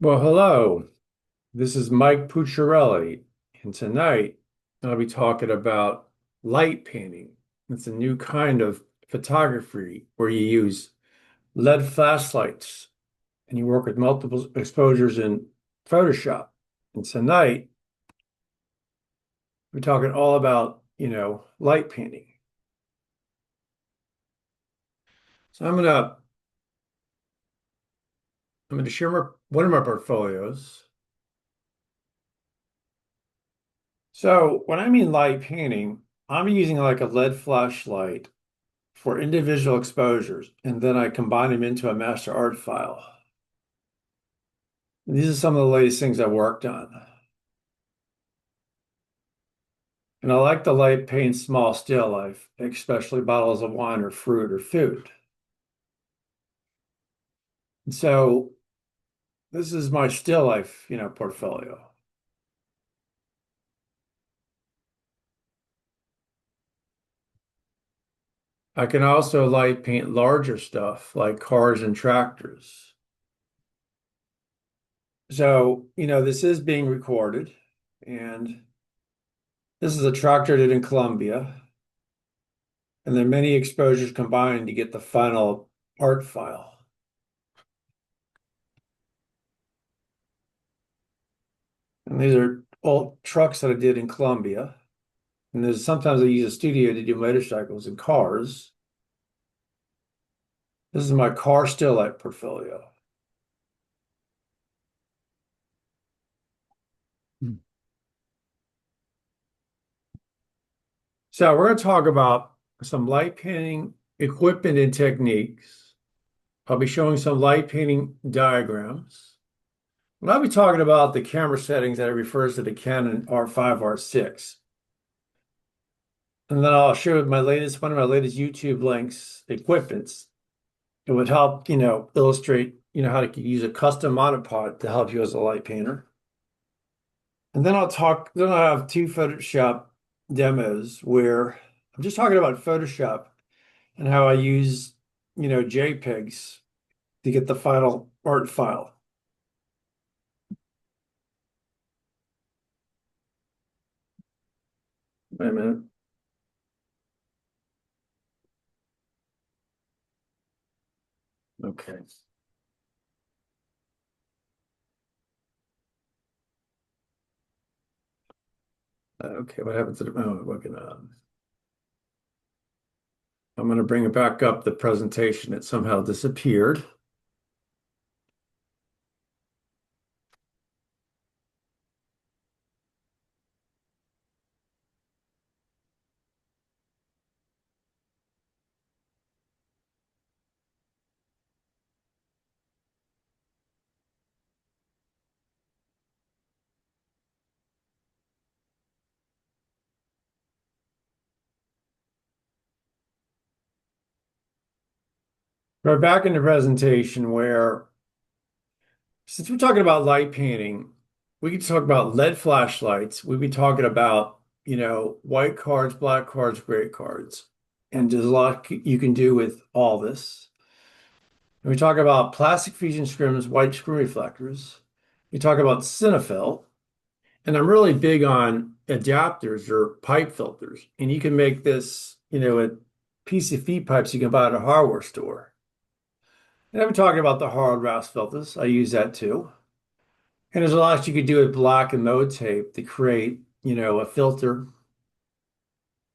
Well, hello. This is Mike Pucciarelli, and tonight I'll be talking about light painting. It's a new kind of photography where you use LED flashlights and you work with multiple exposures in Photoshop. And tonight we're talking all about, light painting. So I'm gonna share one of my portfolios. So when I mean light painting, I'm using like a LED flashlight for individual exposures, and then I combine them into a master art file. These are some of the latest things I worked on. And I like to light paint small still life, especially bottles of wine or fruit or food. And so this is my still life, portfolio. I can also light paint larger stuff like cars and tractors. So, this is being recorded, and this is a tractor I did in Colombia. And then many exposures combined to get the final art file. And these are all trucks that I did in Colombia. And there's sometimes I use a studio to do motorcycles and cars. This is my car still life portfolio. So we're going to talk about some light painting equipment and techniques. I'll be showing some light painting diagrams. And I'll be talking about the camera settings that it refers to the Canon R5, R6. And then I'll show one of my latest YouTube links, equipments. It would help, illustrate, how to use a custom monopod to help you as a light painter. And then I'll have two Photoshop demos where I'm just talking about Photoshop and how I use, JPEGs to get the final art file. Wait a minute. Okay. Okay, what happened to the, oh, I'm going to bring it back up, the presentation. It somehow disappeared. We're back in the presentation where, since we're talking about light painting, we could talk about LED flashlights. We'd be talking about, white cards, black cards, gray cards. And there's a lot you can do with all this. And we talk about plastic fusion scrims, white screen reflectors. We talk about Cinefill. And I'm really big on adapters or pipe filters. And you can make this, a piece of feed pipes you can buy at a hardware store. And I'm talking about the hard rasp filters. I use that too. And there's a lot you could do with black and mode tape to create, a filter.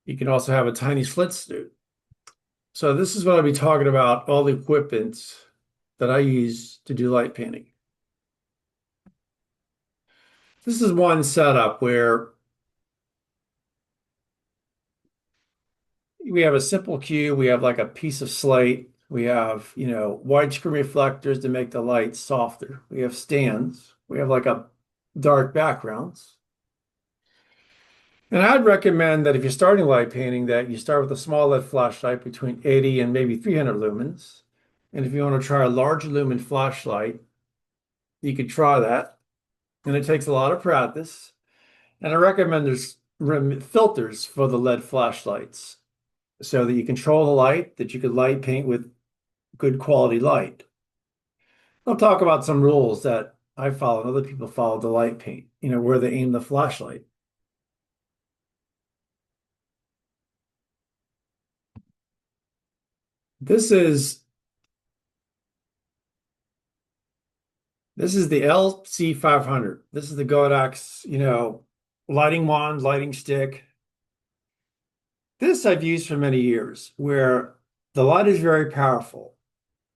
You can also have a tiny slit snoot. So this is what I'll be talking about, all the equipment that I use to do light painting. This is one setup where we have a simple cube, we have like a piece of slate, we have, widescreen reflectors to make the light softer. We have stands, we have like a dark backgrounds. And I'd recommend that if you're starting light painting, that you start with a small LED flashlight between 80 and maybe 300 lumens. And if you want to try a large lumen flashlight, you could try that. And it takes a lot of practice. And I recommend there's filters for the LED flashlights so that you control the light, that you could light paint with good quality light. I'll talk about some rules that I follow and other people follow the light paint, where they aim the flashlight. This is this is the LC500. This is the Godak's, lighting wand, lighting stick. This I've used for many years, where the light is very powerful.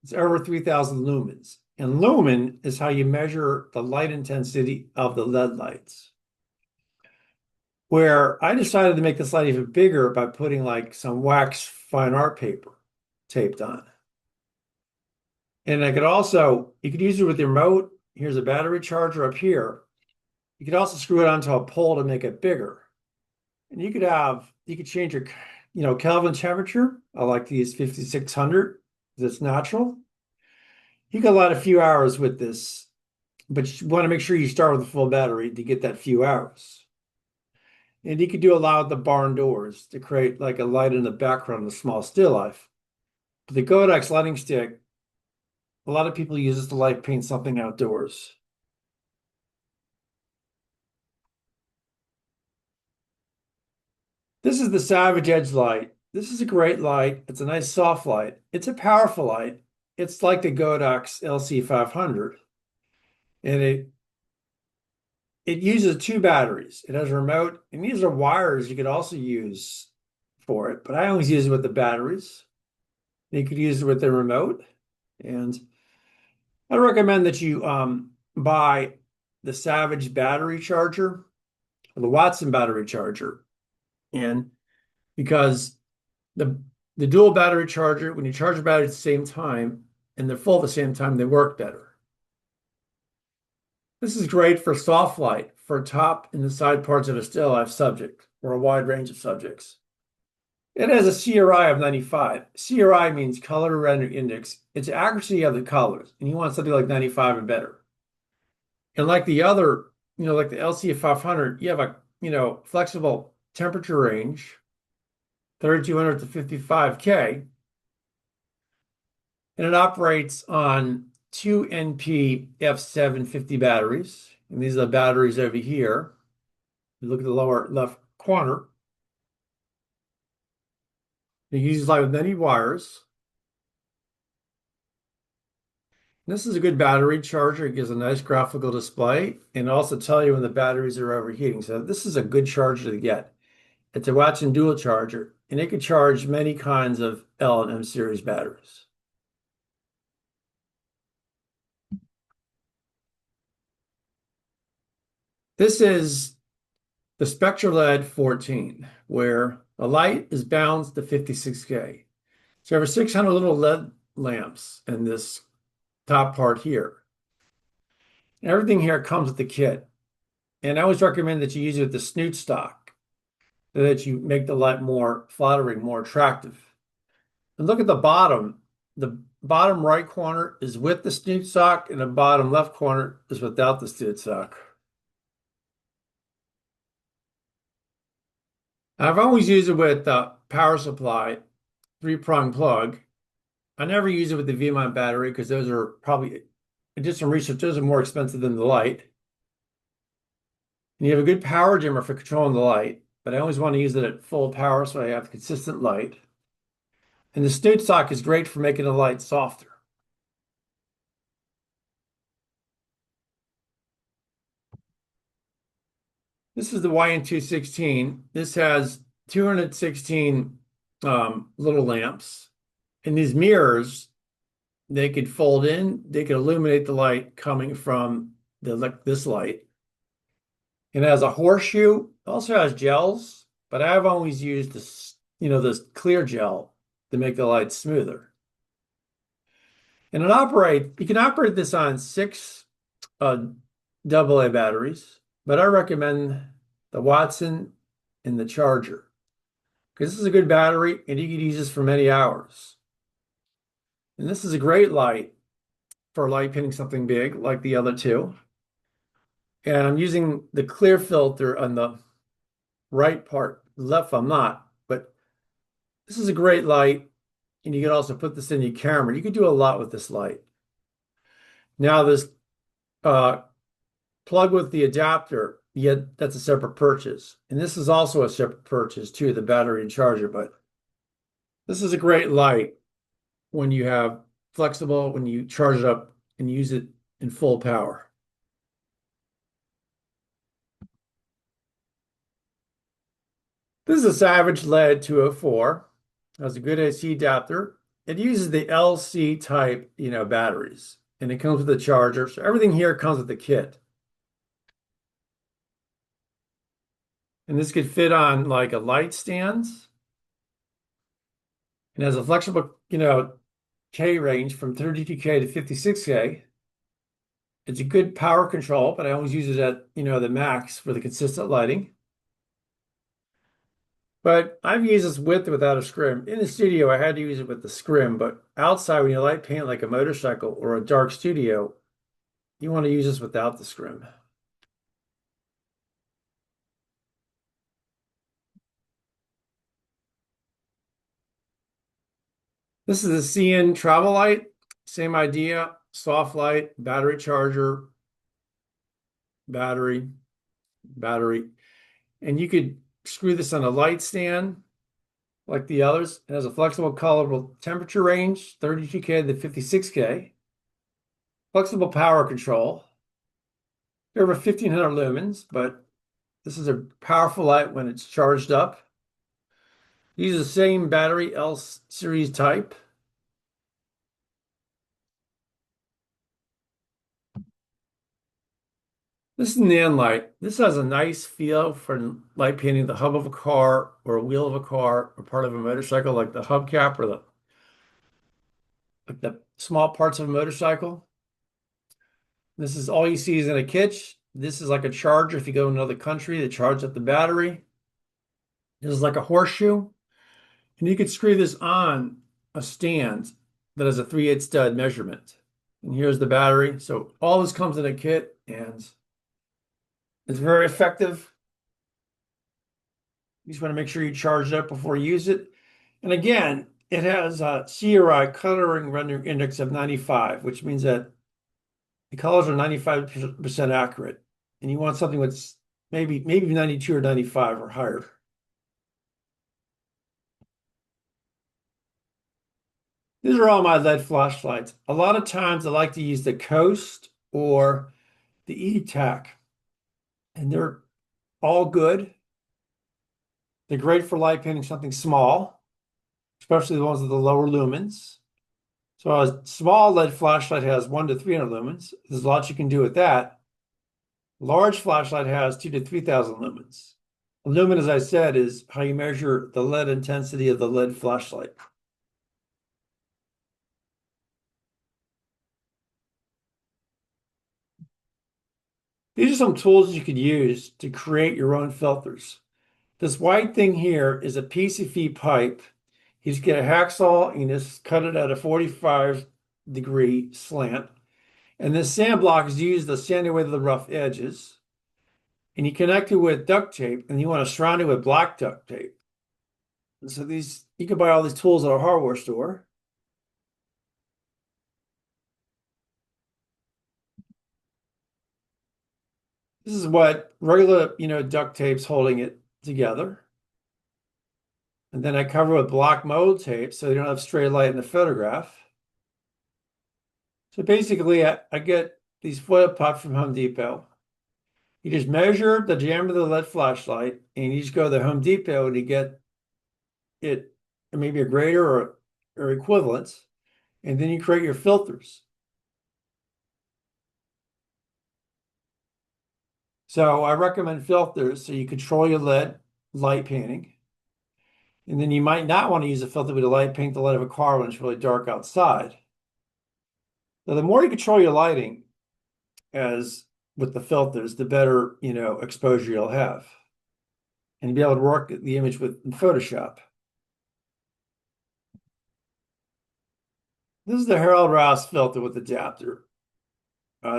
It's over 3,000 lumens. And lumen is how you measure the light intensity of the LED lights. Where I decided to make this light even bigger by putting like some wax fine art paper taped on. And you could use it with your remote. Here's a battery charger up here. You could also screw it onto a pole to make it bigger. And you could change your, Kelvin temperature. I like to use 5,600 because it's natural. You can light a few hours with this, but you want to make sure you start with a full battery to get that few hours. And you could do a lot with the barn doors to create like a light in the background, a small still life. But the Godex lighting stick, a lot of people use this to light paint something outdoors. This is the Savage Edge light. This is a great light. It's a nice soft light. It's a powerful light. It's like the Godox LC500. And it uses two batteries. It has a remote, and these are wires you could also use for it, but I always use it with the batteries. You could use it with the remote. And I recommend that you buy the Savage battery charger or the Watson battery charger. And because the dual battery charger, when you charge the battery at the same time and they're full at the same time, they work better. This is great for soft light, for top and the side parts of a still life subject or a wide range of subjects. It has a CRI of 95. CRI means color render index. It's accuracy of the colors, and you want something like 95 and better. And like the other, like the LC500, you have a, flexible temperature range, 3,200 to 55K, and it operates on two NP F750 batteries. And these are the batteries over here. You look at the lower left corner. You use light with many wires. This is a good battery charger. It gives a nice graphical display and also tell you when the batteries are overheating. So this is a good charger to get. It's a Watson dual charger, and it can charge many kinds of L and M series batteries. This is the SpectraLED 14, where the light is balanced to 56K. So over 600 little LED lamps in this top part here. And everything here comes with the kit. And I always recommend that you use it with the snoot stock so that you make the light more flattering, more attractive. And look at the bottom. The bottom right corner is with the snoot stock, and the bottom left corner is without the snoot stock. I've always used it with the power supply, three-prong plug. I never use it with the V-mount battery because those are probably, I did some research, those are more expensive than the light. And you have a good power dimmer for controlling the light, but I always want to use it at full power so I have consistent light. And the snoot stock is great for making the light softer. This is the YN216. This has 216 little lamps. And these mirrors, they could fold in, they could illuminate the light coming from this light. It has a horseshoe, also has gels, but I've always used this clear gel to make the light smoother. And you can operate this on 6 AA batteries, but I recommend the Watson and the charger because this is a good battery and you can use this for many hours. And this is a great light for light painting something big like the other two. And I'm using the clear filter on the right part. Left, I'm not, but this is a great light. And you can also put this in your camera. You can do a lot with this light. Now, this plug with the adapter, yet that's a separate purchase. And this is also a separate purchase too, the battery and charger. But this is a great light when you have flexible, when you charge it up and use it in full power. This is a Savage LED 204. It has a good AC adapter. It uses the LC type, batteries, and it comes with a charger. So everything here comes with the kit. And this could fit on like a light stand. It has a flexible, K range from 32K to 56K. It's a good power control, but I always use it at, the max for the consistent lighting. But I've used this with or without a scrim. In the studio, I had to use it with the scrim, but outside, when you light paint like a motorcycle or a dark studio, you want to use this without the scrim. This is a CN travel light. Same idea, soft light, battery charger, battery, battery. And you could screw this on a light stand like the others. It has a flexible colorable temperature range, 32K to 56K. Flexible power control. They're over 1500 lumens, but this is a powerful light when it's charged up. Use the same battery, L series type. This is Nan light. This has a nice feel for light painting the hub of a car or a wheel of a car or part of a motorcycle, like the hubcap or the small parts of a motorcycle. This is all you see is in a kitch. This is like a charger if you go to another country to charge up the battery. This is like a horseshoe. And you could screw this on a stand that has a 3/8 stud measurement. And here's the battery. So all this comes in a kit and it's very effective. You just want to make sure you charge it up before you use it. And again, it has a CRI coloring rendering index of 95, which means that the colors are 95% accurate. And you want something that's maybe 92 or 95 or higher. These are all my LED flashlights. A lot of times I like to use the Coast or the E-TAC, and they're all good. They're great for light painting something small, especially the ones with the lower lumens. So a small LED flashlight has 1 to 300 lumens. There's a lot you can do with that. Large flashlight has 2 to 3,000 lumens. A lumen, as I said, is how you measure the LED intensity of the LED flashlight. These are some tools you could use to create your own filters. This white thing here is a PCV pipe. You just get a hacksaw and you just cut it at a 45-degree slant. And this sand block is used to sand away the rough edges. And you connect it with duct tape, and you want to surround it with black duct tape. And so you can buy all these tools at a hardware store. This is what regular, duct tape's holding it together. And then I cover with black mold tape so you don't have stray light in the photograph. So basically, I get these foil pucks from Home Depot. You just measure the diameter of the LED flashlight, and you just go to the Home Depot and you get it maybe a greater or equivalents, and then you create your filters. So I recommend filters so you control your LED light painting. And then you might not want to use a filter with a light paint the light of a car when it's really dark outside. Now, the more you control your lighting as with the filters, the better, exposure you'll have. And you'll be able to work the image with in Photoshop. This is the Harold Rouse filter with adapter.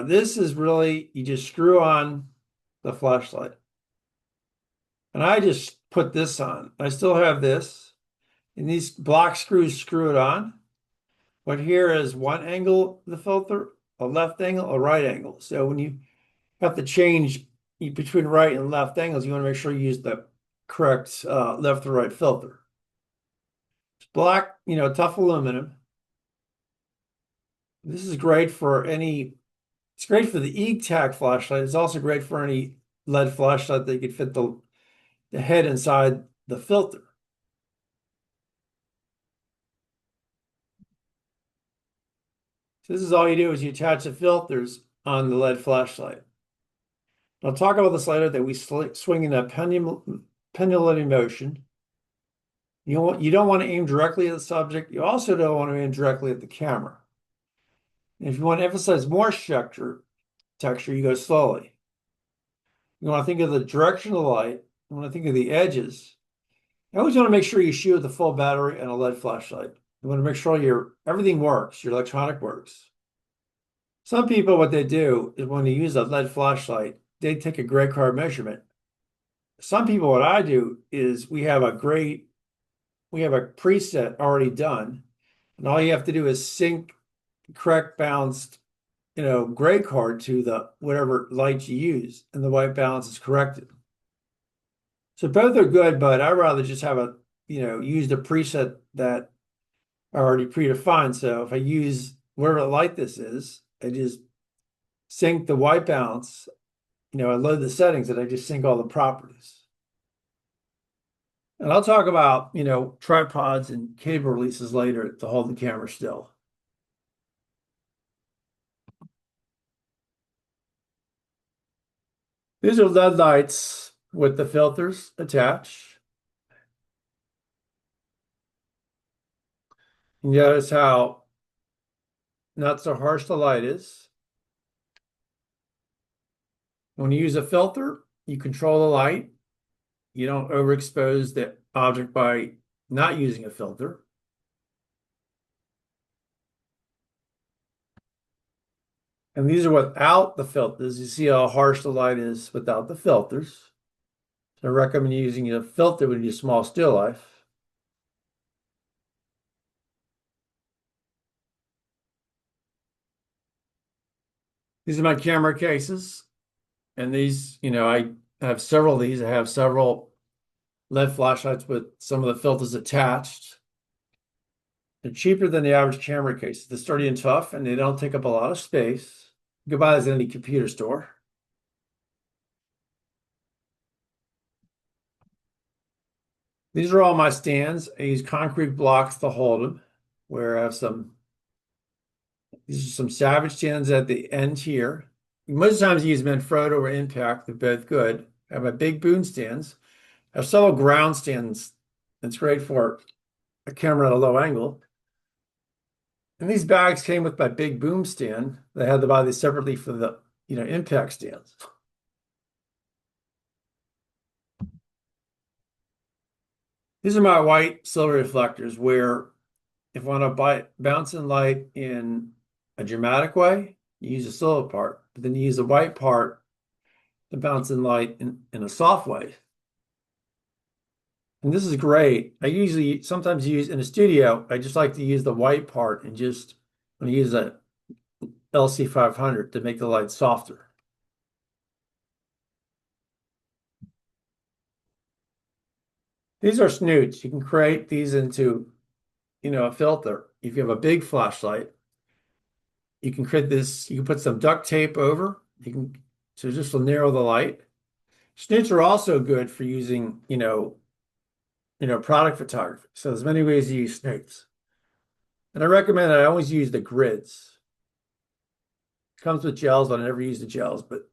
This is really, you just screw on the flashlight. And I just put this on. I still have this. And these block screws screw it on. But here is one angle of the filter, a left angle, a right angle. So when you have to change between right and left angles, you want to make sure you use the correct left to right filter. It's black, tough aluminum. This is great for it's great for the e-tac flashlight. It's also great for any LED flashlight that you could fit the head inside the filter. So this is all you do is you attach the filters on the LED flashlight. I'll talk about this later that we swing in a pendulum motion. You don't want to aim directly at the subject. You also don't want to aim directly at the camera. And if you want to emphasize more texture, you go slowly. You want to think of the direction of the light. You want to think of the edges. You always want to make sure you shoot with a full battery and a LED flashlight. You want to make sure everything works, your electronic works. Some people, what they do is when they use a LED flashlight, they take a gray card measurement. Some people, what I do is we have a preset already done, and all you have to do is sync correct balanced, gray card to the whatever light you use, and the white balance is corrected. So both are good, but I'd rather just have use the preset that are already predefined. So if I use whatever light this is, I just sync the white balance, I load the settings and I just sync all the properties. And I'll talk about, tripods and cable releases later to hold the camera still. These are LED lights with the filters attached. You notice how not so harsh the light is. When you use a filter, you control the light. You don't overexpose the object by not using a filter. And these are without the filters. You see how harsh the light is without the filters. So I recommend using a filter when you use small still life. These are my camera cases. And these, I have several of these. I have several LED flashlights with some of the filters attached. They're cheaper than the average camera case. They're sturdy and tough, and they don't take up a lot of space. You can buy these at any computer store. These are all my stands. I use concrete blocks to hold them, where I have these are some Savage stands at the end here. Most times I use Manfrotto or Impact. They're both good. I have my big boom stands. I have several ground stands. It's great for a camera at a low angle. And these bags came with my big boom stand. They had to buy these separately for the, impact stands. These are my white silver reflectors where if I want to bounce in light in a dramatic way, you use a silver part, but then you use the white part to bounce in light in a soft way. And this is great. I sometimes use in a studio, I just like to use the white part and just when I use a LC500 to make the light softer. These are snoots. You can create these into, a filter. If you have a big flashlight, you can create this, you can put some duct tape over. So just to narrow the light. Snoots are also good for using, product photography. So there's many ways to use snoots. And I recommend that I always use the grids. It comes with gels, but I never use the gels. But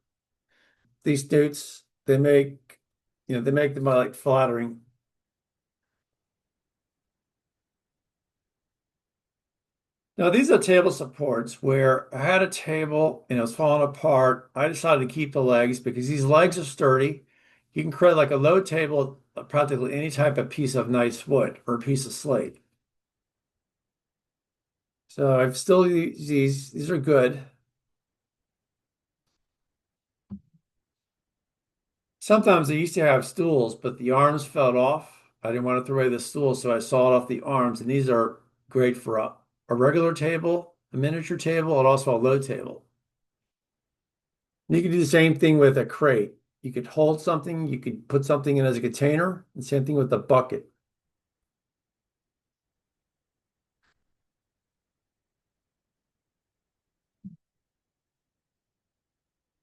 these snoots, they make them like flattering. Now these are table supports where I had a table and it was falling apart. I decided to keep the legs because these legs are sturdy. You can create like a low table of practically any type of piece of nice wood or a piece of slate. So I've still used these. These are good. Sometimes I used to have stools, but the arms fell off. I didn't want to throw away the stools, so I sawed off the arms. And these are great for a regular table, a miniature table, and also a low table. You could do the same thing with a crate. You could hold something, you could put something in as a container, and same thing with the bucket.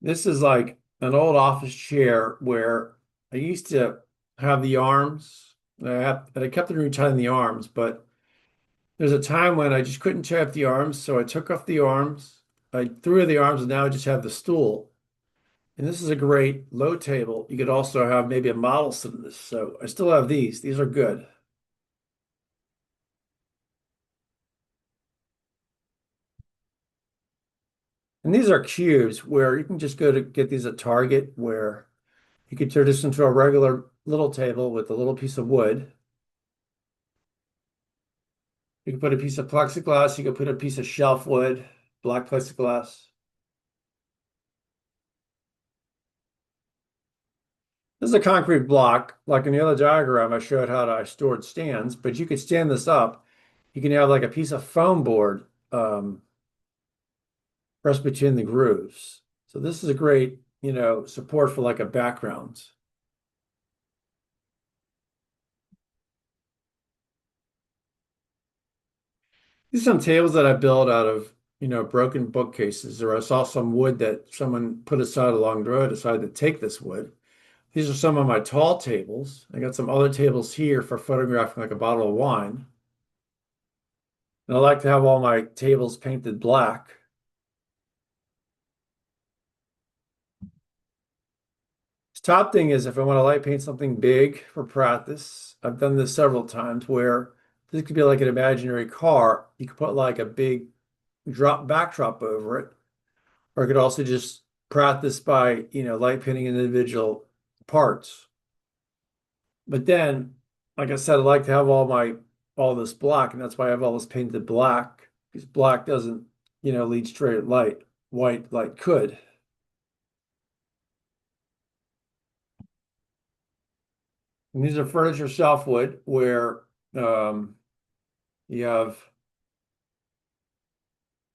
This is like an old office chair where I used to have the arms. And I kept them retied in the arms, but there's a time when I just couldn't tie up the arms, so I took off the arms. I threw away the arms, and now I just have the stool. And this is a great low table. You could also have maybe a model sit in this. So I still have these. These are good. And these are cubes where you can just go to get these at Target, where you could turn this into a regular little table with a little piece of wood. You can put a piece of plexiglass, you can put a piece of shelf wood, black plexiglass. This is a concrete block. Like in the other diagram, I showed how I stored stands, but you could stand this up. You can have like a piece of foam board pressed between the grooves. So this is a great, support for like a background. These are some tables that I built out of, broken bookcases, or I saw some wood that someone put aside along the road, decided to take this wood. These are some of my tall tables. I got some other tables here for photographing like a bottle of wine. And I like to have all my tables painted black. This top thing is if I want to light paint something big for practice, I've done this several times where this could be like an imaginary car. You could put like a big backdrop over it, or I could also just practice by, light painting individual parts. But then, like I said, I like to have all this black, and that's why I have all this painted black, because black doesn't, lead straight light. White light could. And these are furniture softwood where um, you have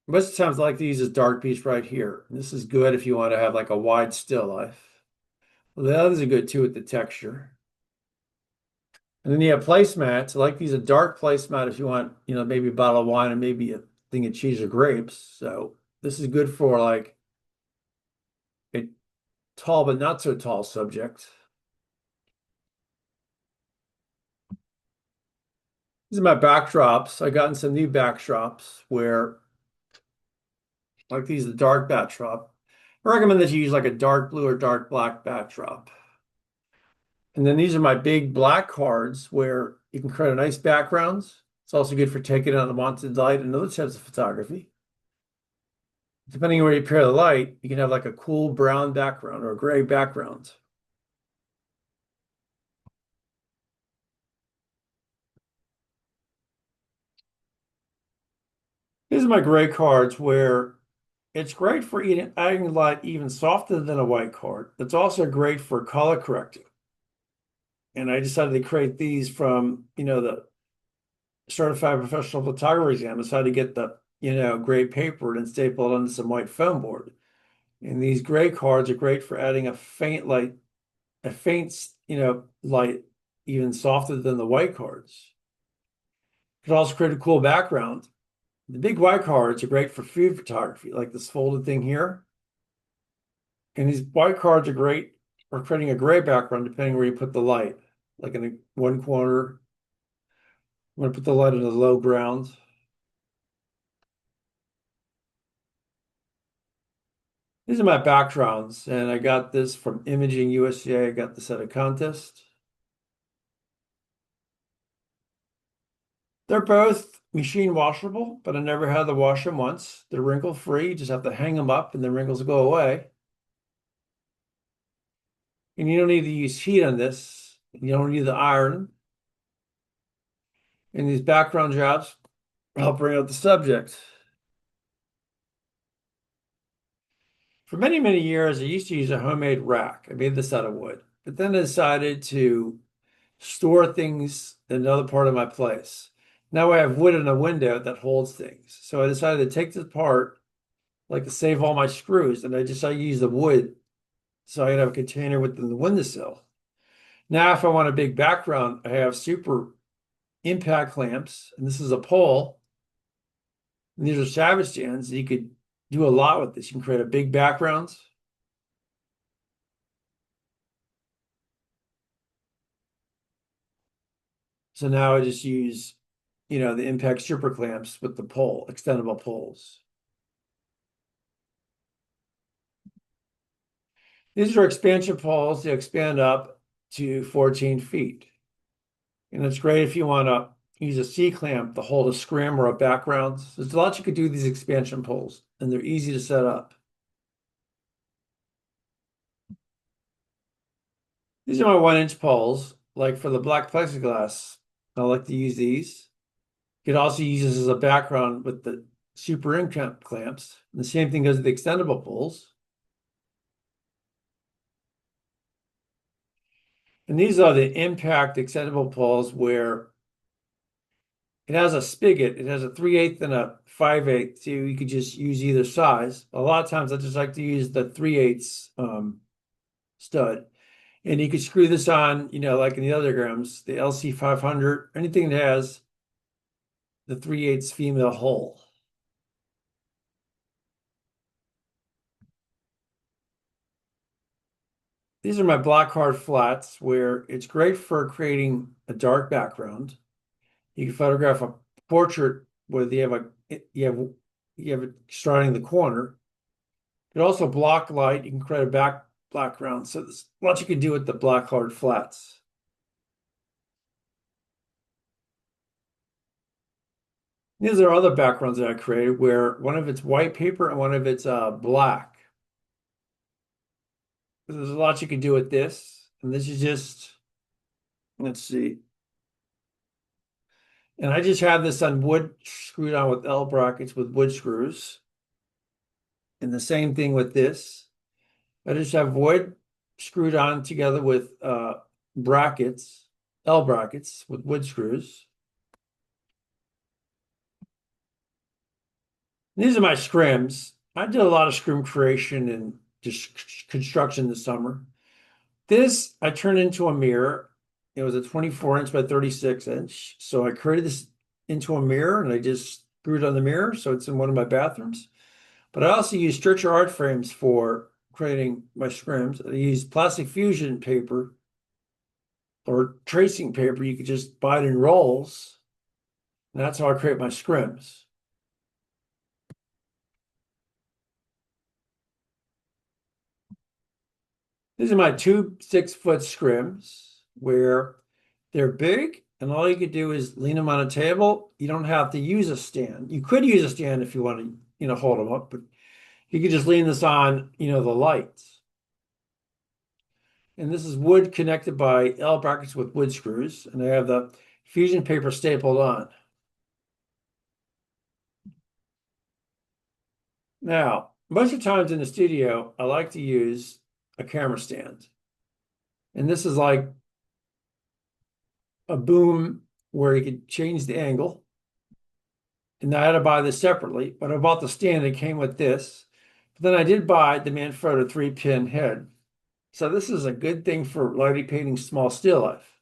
most of the times I like to use this dark piece right here. This is good if you want to have like a wide still life. Well, the others are good too with the texture. And then you have placemats. I like these a dark placemat if you want, maybe a bottle of wine and maybe a thing of cheese or grapes. So this is good for like a tall but not so tall subject. These are my backdrops. I gotten some new backdrops where like these, the dark backdrop. I recommend that you use like a dark blue or dark black backdrop. And then these are my big black cards where you can create a nice backgrounds. It's also good for taking out unwanted light and other types of photography. Depending on where you pair the light, you can have like a cool brown background or a gray background. These are my gray cards where it's great for adding light even softer than a white card. It's also great for color correcting. And I decided to create these from, the certified professional photographer exam. I decided to get the, gray paper and staple it onto some white foam board. And these gray cards are great for adding a faint, light, even softer than the white cards. It could also create a cool background. The big white cards are great for food photography, like this folded thing here. And these white cards are great for creating a gray background, depending where you put the light. Like in one corner, I'm going to put the light in the low ground. These are my backgrounds, and I got this from Imaging USA. I got this at a contest. They're both machine washable, but I never had to wash them once. They're wrinkle free. You just have to hang them up and the wrinkles will go away. And you don't need to use heat on this. You don't need the iron. And these background jobs help bring out the subject. For many, many years, I used to use a homemade rack. I made this out of wood, but then I decided to store things in another part of my place. Now I have wood in a window that holds things. So I decided to take this apart like to save all my screws, and I use the wood so I can have a container within the windowsill. Now, if I want a big background, I have super impact clamps, and this is a pole, and these are Savage stands. You could do a lot with this. You can create a big backgrounds. So now I just use, the impact super clamps with the pole, extendable poles. These are expansion poles. They expand up to 14 feet. And it's great if you want to use a C-clamp to hold a scrim or a background. There's a lot you could do with these expansion poles, and they're easy to set up. These are my 1-inch poles, like for the black plexiglass. I like to use these. You could also use this as a background with the super impact clamps. And the same thing goes with the extendable poles. And these are the impact extendable poles where it has a spigot. It has a 3/8 and a 5/8. So you could just use either size. A lot of times I just like to use the 3/8 stud. And you could screw this on, like in the other grams, the LC 500, anything that has the 3/8 female hole. These are my block hard flats where it's great for creating a dark background. You can photograph a portrait where you have it surrounding the corner. It also block light. You can create a background. So there's lots you can do with the block hard flats. These are other backgrounds that I created where one of it's white paper and one of it's black. There's a lot you can do with this. And this is just, let's see. And I just have this on wood screwed on with L brackets with wood screws. And the same thing with this. I just have wood screwed on together with brackets, L brackets with wood screws. These are my scrims. I did a lot of scrim creation and just construction this summer. This I turned into a mirror. It was a 24-inch by 36-inch. So I created this into a mirror and I just screwed on the mirror. So it's in one of my bathrooms. But I also use stretcher art frames for creating my scrims. I use plastic fusion paper or tracing paper. You could just buy it in rolls. And that's how I create my scrims. These are my two 6-foot scrims where they're big and all you could do is lean them on a table. You don't have to use a stand. You could use a stand if you want to, hold them up, but you could just lean this on, the lights. And this is wood connected by L brackets with wood screws, and I have the fusion paper stapled on. Now, most of the times in the studio, I like to use a camera stand. And this is like a boom where you could change the angle. And I had to buy this separately, but I bought the stand that came with this. But then I did buy the Manfrotto 3-pin head. So this is a good thing for lighting painting small still life.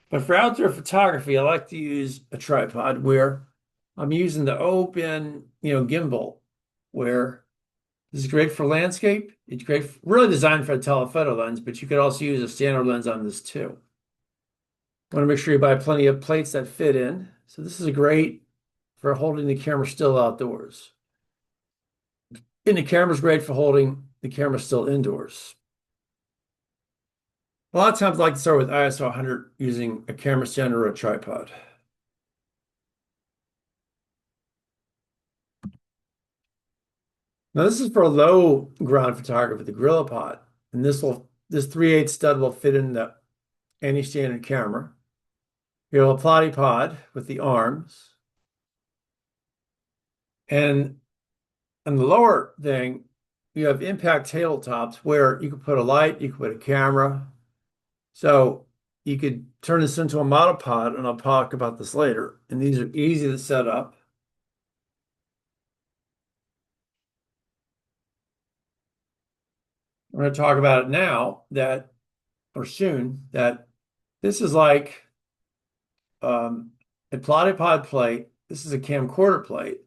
But for outdoor photography, I like to use a tripod where I'm using the open, gimbal, where this is great for landscape. It's great, really designed for a telephoto lens, but you could also use a standard lens on this too. Want to make sure you buy plenty of plates that fit in. So this is great for holding the camera still outdoors. And the camera's great for holding the camera still indoors. A lot of times I like to start with ISO 100 using a camera stand or a tripod. Now this is for low ground photography, the Gorilla Pod. And this 3/8 stud will fit in any standard camera. You have a Platypod with the arms. And on the lower thing, you have impact tabletops where you can put a light, you can put a camera. So you could turn this into a monopod, and I'll talk about this later. And these are easy to set up. I'm going to talk about it now that, or soon, that this is like a platypod plate. This is a camcorder plate.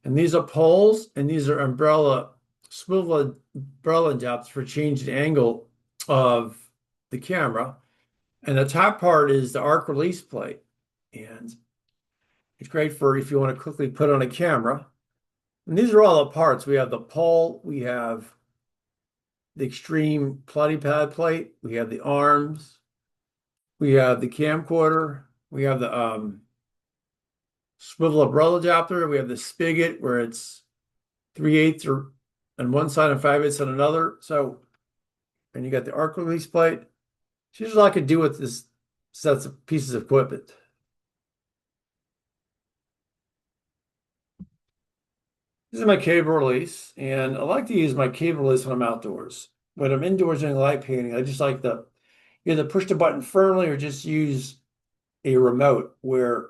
And these are poles and these are swivel umbrella jobs for changing the angle of the camera. And the top part is the arc release plate. And it's great for if you want to quickly put on a camera. And these are all the parts. We have the pole, we have the extreme platypod plate, we have the arms, we have the camcorder, we have the swivel umbrella diopter, we have the spigot where it's 3/8 or on one side and 5/8 on another. So, and you got the arc release plate. So here's what I could do with this sets of pieces of equipment. This is my cable release, and I like to use my cable release when I'm outdoors. When I'm indoors doing light painting, I just like to either push the button firmly or just use a remote where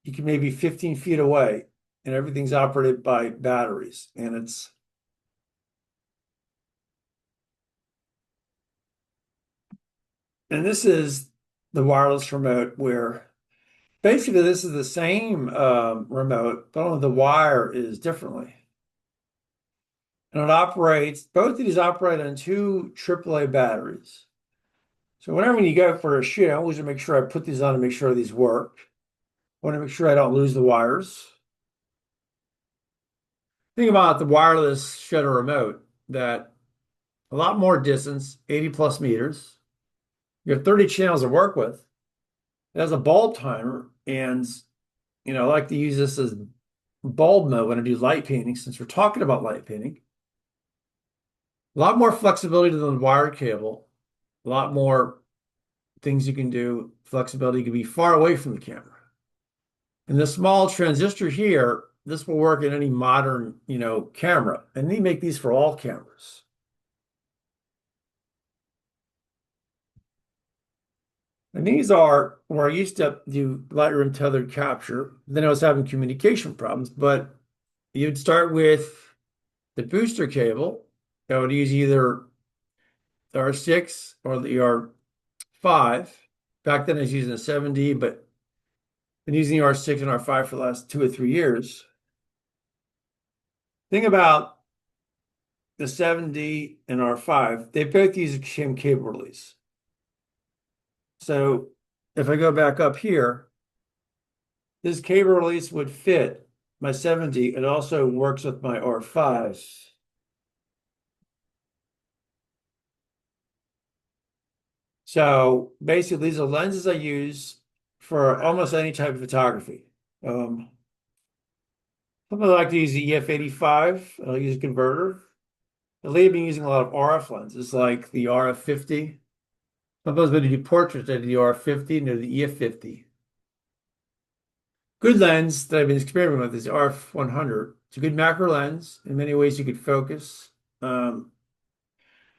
you can maybe 15 feet away and everything's operated by batteries. And this is the wireless remote where basically this is the same remote, but only the wire is differently. And it operates, both of these operate on two AAA batteries. So whenever you go for a shoot, I always make sure I put these on to make sure these work. I want to make sure I don't lose the wires. Think about the wireless shutter remote that a lot more distance, 80 plus meters. You have 30 channels to work with. It has a bulb timer, and I like to use this as bulb mode when I do light painting, since we're talking about light painting. A lot more flexibility than the wired cable, a lot more things you can do, flexibility. You can be far away from the camera. And the small transistor here, this will work in any modern, camera. And they make these for all cameras. And these are where I used to do Lightroom tethered capture. Then I was having communication problems, but you'd start with the booster cable. I would use either the R6 or the R5. Back then I was using a 7D, but been using the R6 and R5 for the last 2 or 3 years. Thing about the 7D and R5, they both use the same cable release. So if I go back up here, this cable release would fit my 7D. It also works with my R5. So basically, these are lenses I use for almost any type of photography. Something I like to use the EF85. I'll use a converter. Lately, I've been using a lot of RF lenses like the RF50. Sometimes when I do portraits, I do the RF50 and the EF50. Good lens that I've been experimenting with is the RF100. It's a good macro lens. In many ways, you could focus.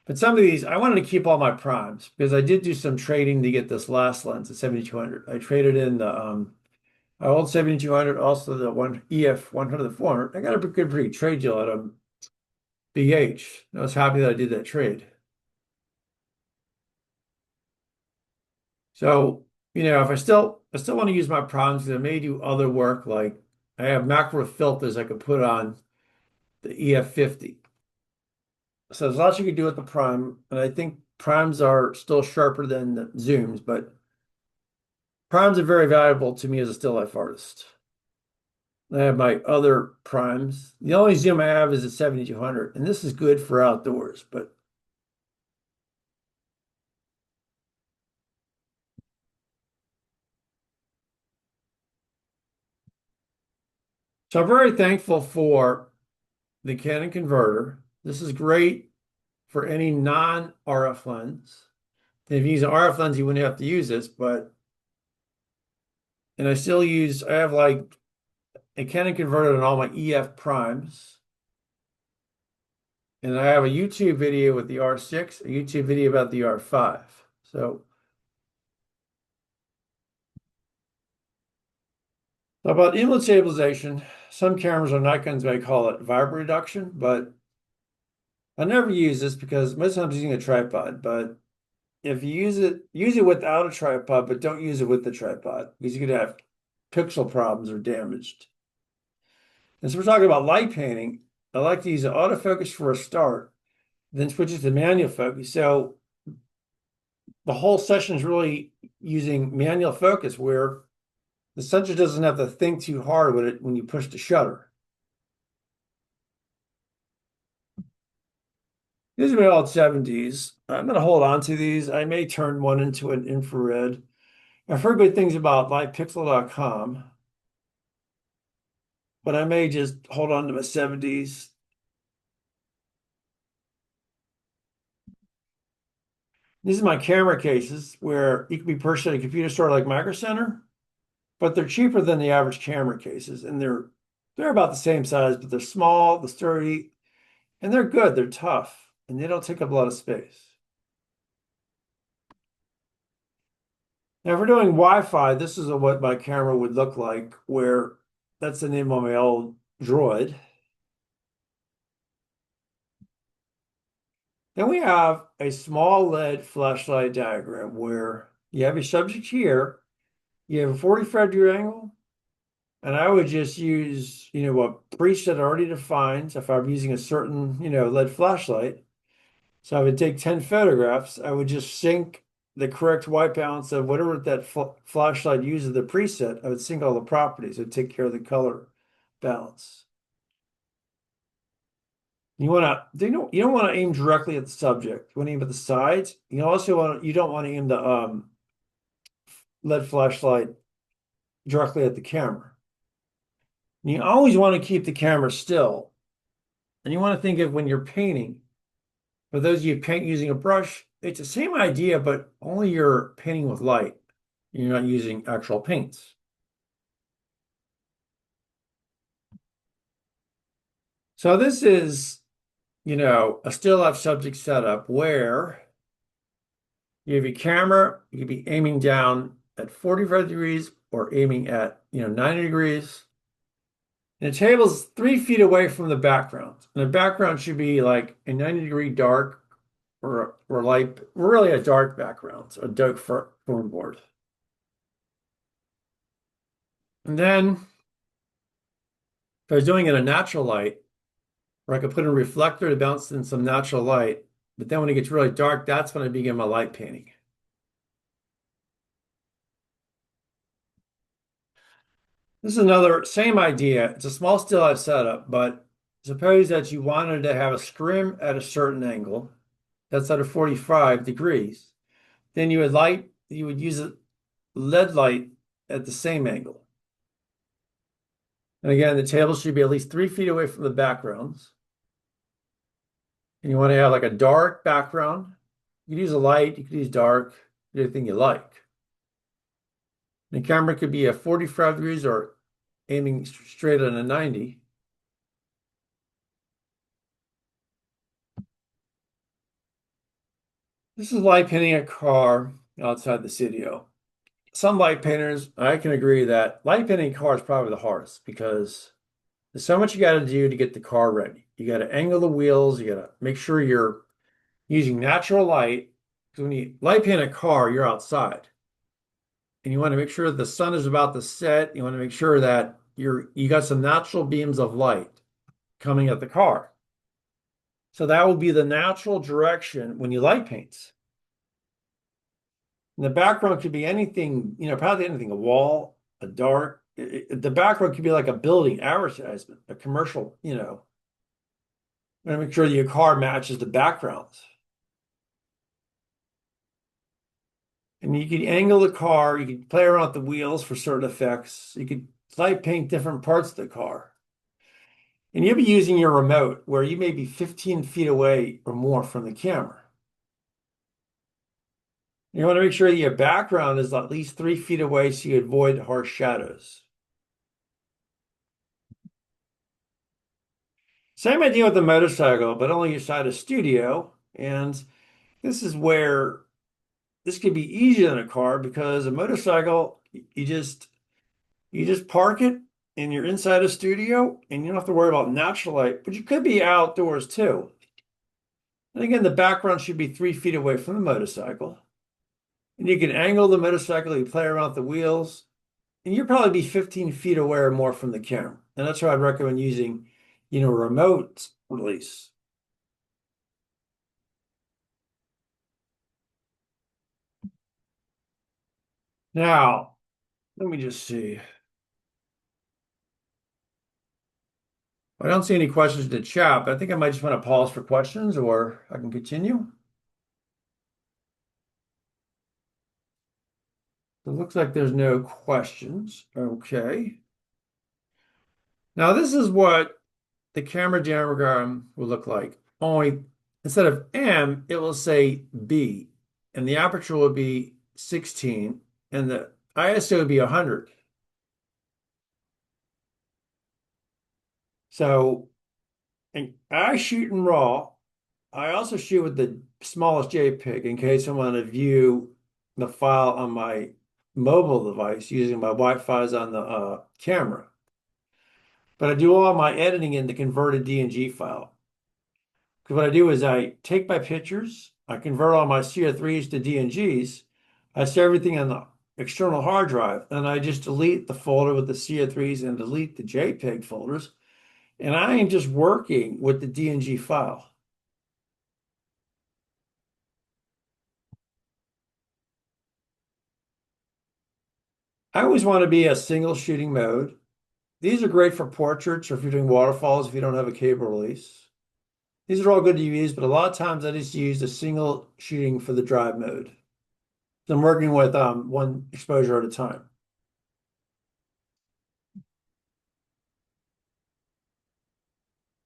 But some of these, I wanted to keep all my primes because I did do some trading to get this last lens, the 7200. I traded in the my old 7200, also the one EF 100, the 400. I got a pretty trade deal at BH. I was happy that I did that trade. So, if I still want to use my primes, because I may do other work like I have macro filters I could put on the EF50. So there's lots you can do with the prime, and I think primes are still sharper than the zooms, but primes are very valuable to me as a still life artist. I have my other primes. The only zoom I have is a 7200, and this is good for outdoors, but so I'm very thankful for the Canon converter. This is great for any non-RF lens. If you use an RF lens, you wouldn't have to use this, and I have like a Canon converter on all my EF primes. And I have a YouTube video with the R6, a YouTube video about the R5. So about image stabilization, some cameras or Nikons may call it vibrate reduction, but I never use this because most times I'm using a tripod, but if you use it without a tripod, but don't use it with the tripod because you could have pixel problems or damaged. And so we're talking about light painting. I like to use an autofocus for a start, then switch it to manual focus. So the whole session is really using manual focus where the sensor doesn't have to think too hard with it when you push the shutter. These are my old 70s. I'm going to hold on to these. I may turn one into an infrared. I've heard good things about lightpixel.com, but I may just hold on to my 70s. These are my camera cases where you can be purchased at a computer store like Micro Center, but they're cheaper than the average camera cases, and they're about the same size, but they're small, they're sturdy, and they're good. They're tough, and they don't take up a lot of space. Now, if we're doing Wi-Fi, this is what my camera would look like, where that's the name of my old Droid. Then we have a small LED flashlight diagram where you have your subject here, you have a 45-degree angle, and I would just use, a preset already defined. If I'm using a certain, LED flashlight, so I would take 10 photographs. I would just sync the correct white balance of whatever that flashlight uses the preset. I would sync all the properties. It would take care of the color balance. You don't want to aim directly at the subject. You want to aim at the sides. You don't want to aim the LED flashlight directly at the camera. And you always want to keep the camera still. And you want to think of when you're painting. For those of you who paint using a brush, it's the same idea, but only you're painting with light. You're not using actual paints. So this is, a still life subject setup where you have your camera, you could be aiming down at 45 degrees or aiming at, 90 degrees. And the table's 3 feet away from the background. And the background should be like a 90-degree dark or light, really a dark background, so a dark foam board. And then if I was doing it in a natural light, or I could put in a reflector to bounce in some natural light, but then when it gets really dark, that's when I begin my light painting. This is another same idea. It's a small still life setup, but suppose that you wanted to have a scrim at a certain angle, that's at a 45 degrees. Then you would use a LED light at the same angle. And again, the table should be at least 3 feet away from the backgrounds. And you want to have like a dark background. You could use a light, you could use dark, anything you like. The camera could be at 45 degrees or aiming straight at a 90. This is light painting a car outside the studio. Some light painters, I can agree that light painting a car is probably the hardest because there's so much you got to do to get the car ready. You got to angle the wheels, you got to make sure you're using natural light. Because when you light paint a car, you're outside. And you want to make sure the sun is about to set. You want to make sure that you got some natural beams of light coming at the car. So that will be the natural direction when you light paint. And the background could be anything, probably anything, a wall, a dark. The background could be like a building advertisement, a commercial, and make sure that your car matches the background. And you could angle the car, you could play around with the wheels for certain effects. You could light paint different parts of the car. And you'll be using your remote where you may be 15 feet away or more from the camera. You want to make sure that your background is at least 3 feet away so you avoid harsh shadows. Same idea with the motorcycle, but only inside a studio. And this is where this could be easier than a car because a motorcycle, you just park it and you're inside a studio and you don't have to worry about natural light, but you could be outdoors too. And again, the background should be 3 feet away from the motorcycle. And you can angle the motorcycle, you play around with the wheels, and you'll probably be 15 feet away or more from the camera. And that's why I'd recommend using, remote release. Now, let me just see. I don't see any questions in the chat, but I think I might just want to pause for questions or I can continue. It looks like there's no questions. Okay. Now, this is what the camera diagram will look like. Only instead of M, it will say B, and the aperture will be 16, and the ISO would be 100. So, and I shoot in RAW. I also shoot with the smallest JPEG in case I want to view the file on my mobile device using my Wi-Fi's on the camera. But I do all my editing in the converted DNG file. Because what I do is I take my pictures, I convert all my CR3s to DNGs, I save everything on the external hard drive, and I just delete the folder with the CR3s and delete the JPEG folders. And I am just working with the DNG file. I always want to be a single shooting mode. These are great for portraits or if you're doing waterfalls if you don't have a cable release. These are all good to use, but a lot of times I just use a single shooting for the drive mode. I'm working with one exposure at a time.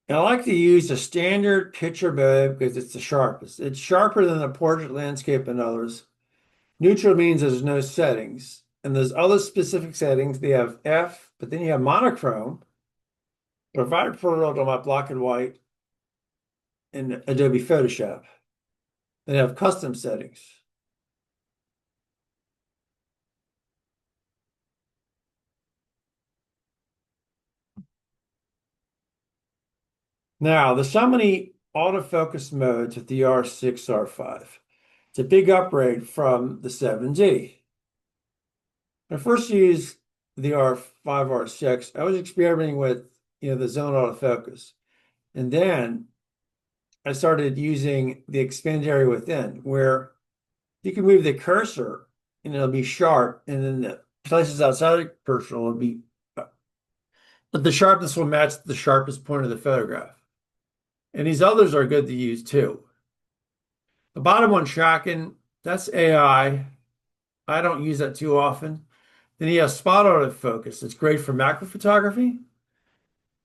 And I like to use the standard picture mode because it's the sharpest. It's sharper than the portrait, landscape, and others. Neutral means there's no settings. And there's other specific settings. They have F, but then you have monochrome. But if I put it on my black and white in Adobe Photoshop, they have custom settings. Now, there's so many autofocus modes with the R6, R5. It's a big upgrade from the 7D. When I first used the R5, R6, I was experimenting with, the zone autofocus. And then I started using the expand area within, where you can move the cursor and it'll be sharp, and then the places outside the cursor will be, but the sharpness will match the sharpest point of the photograph. And these others are good to use too. The bottom one, tracking, that's AI. I don't use that too often. Then you have spot autofocus. It's great for macro photography.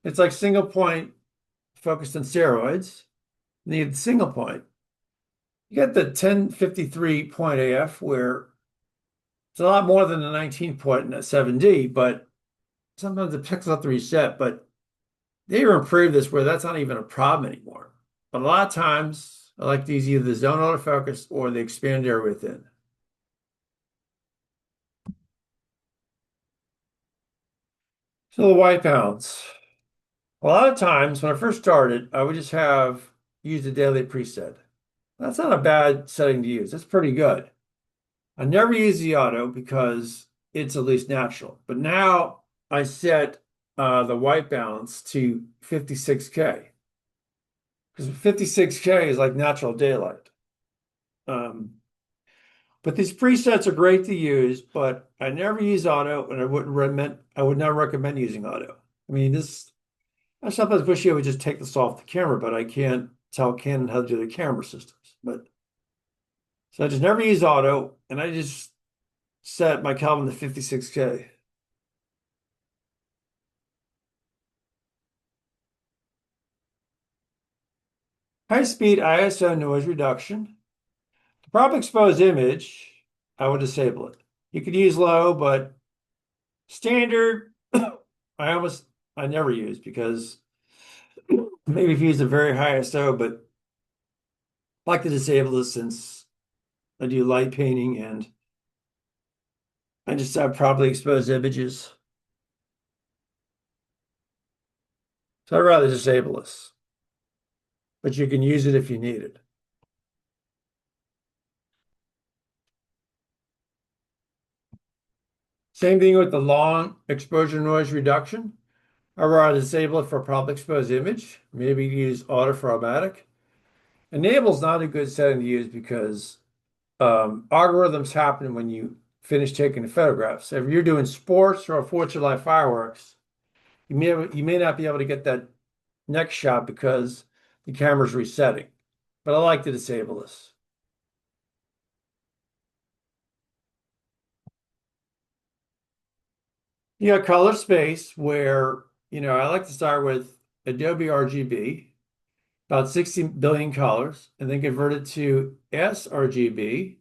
It's like single point focused on steroids. And then you have the single point. You get the 1053 point AF where it's a lot more than the 19 point in a 7D, but sometimes the pixels have to reset. But they improved this where that's not even a problem anymore. But a lot of times I like to use either the zone autofocus or the expand area within. So the white balance. A lot of times when I first started, I would just use the daily preset. That's not a bad setting to use. That's pretty good. I never use the auto because it's at least natural. But now I set the white balance to 56K because 56K is like natural daylight. Um, but these presets are great to use, but I never use auto, and I would not recommend using auto. I mean, I sometimes wish I would just take this off the camera, but I can't tell Canon how to do the camera systems. But so I just never use auto, and I just set my Kelvin to 56K. High speed ISO noise reduction. To crop exposed image, I would disable it. You could use low, but standard, I never use because maybe if you use a very high ISO, but I like to disable this since I do light painting and I just have properly exposed images. So I'd rather disable this, but you can use it if you need it. Same thing with the long exposure noise reduction. However, I disable it for public exposed image. Maybe use auto for automatic. Enable is not a good setting to use because algorithms happen when you finish taking the photographs. So if you're doing sports or 4th of July fireworks, you may not be able to get that next shot because the camera's resetting. But I like to disable this. You got color space where, I like to start with Adobe RGB, about 60 billion colors, and then convert it to sRGB,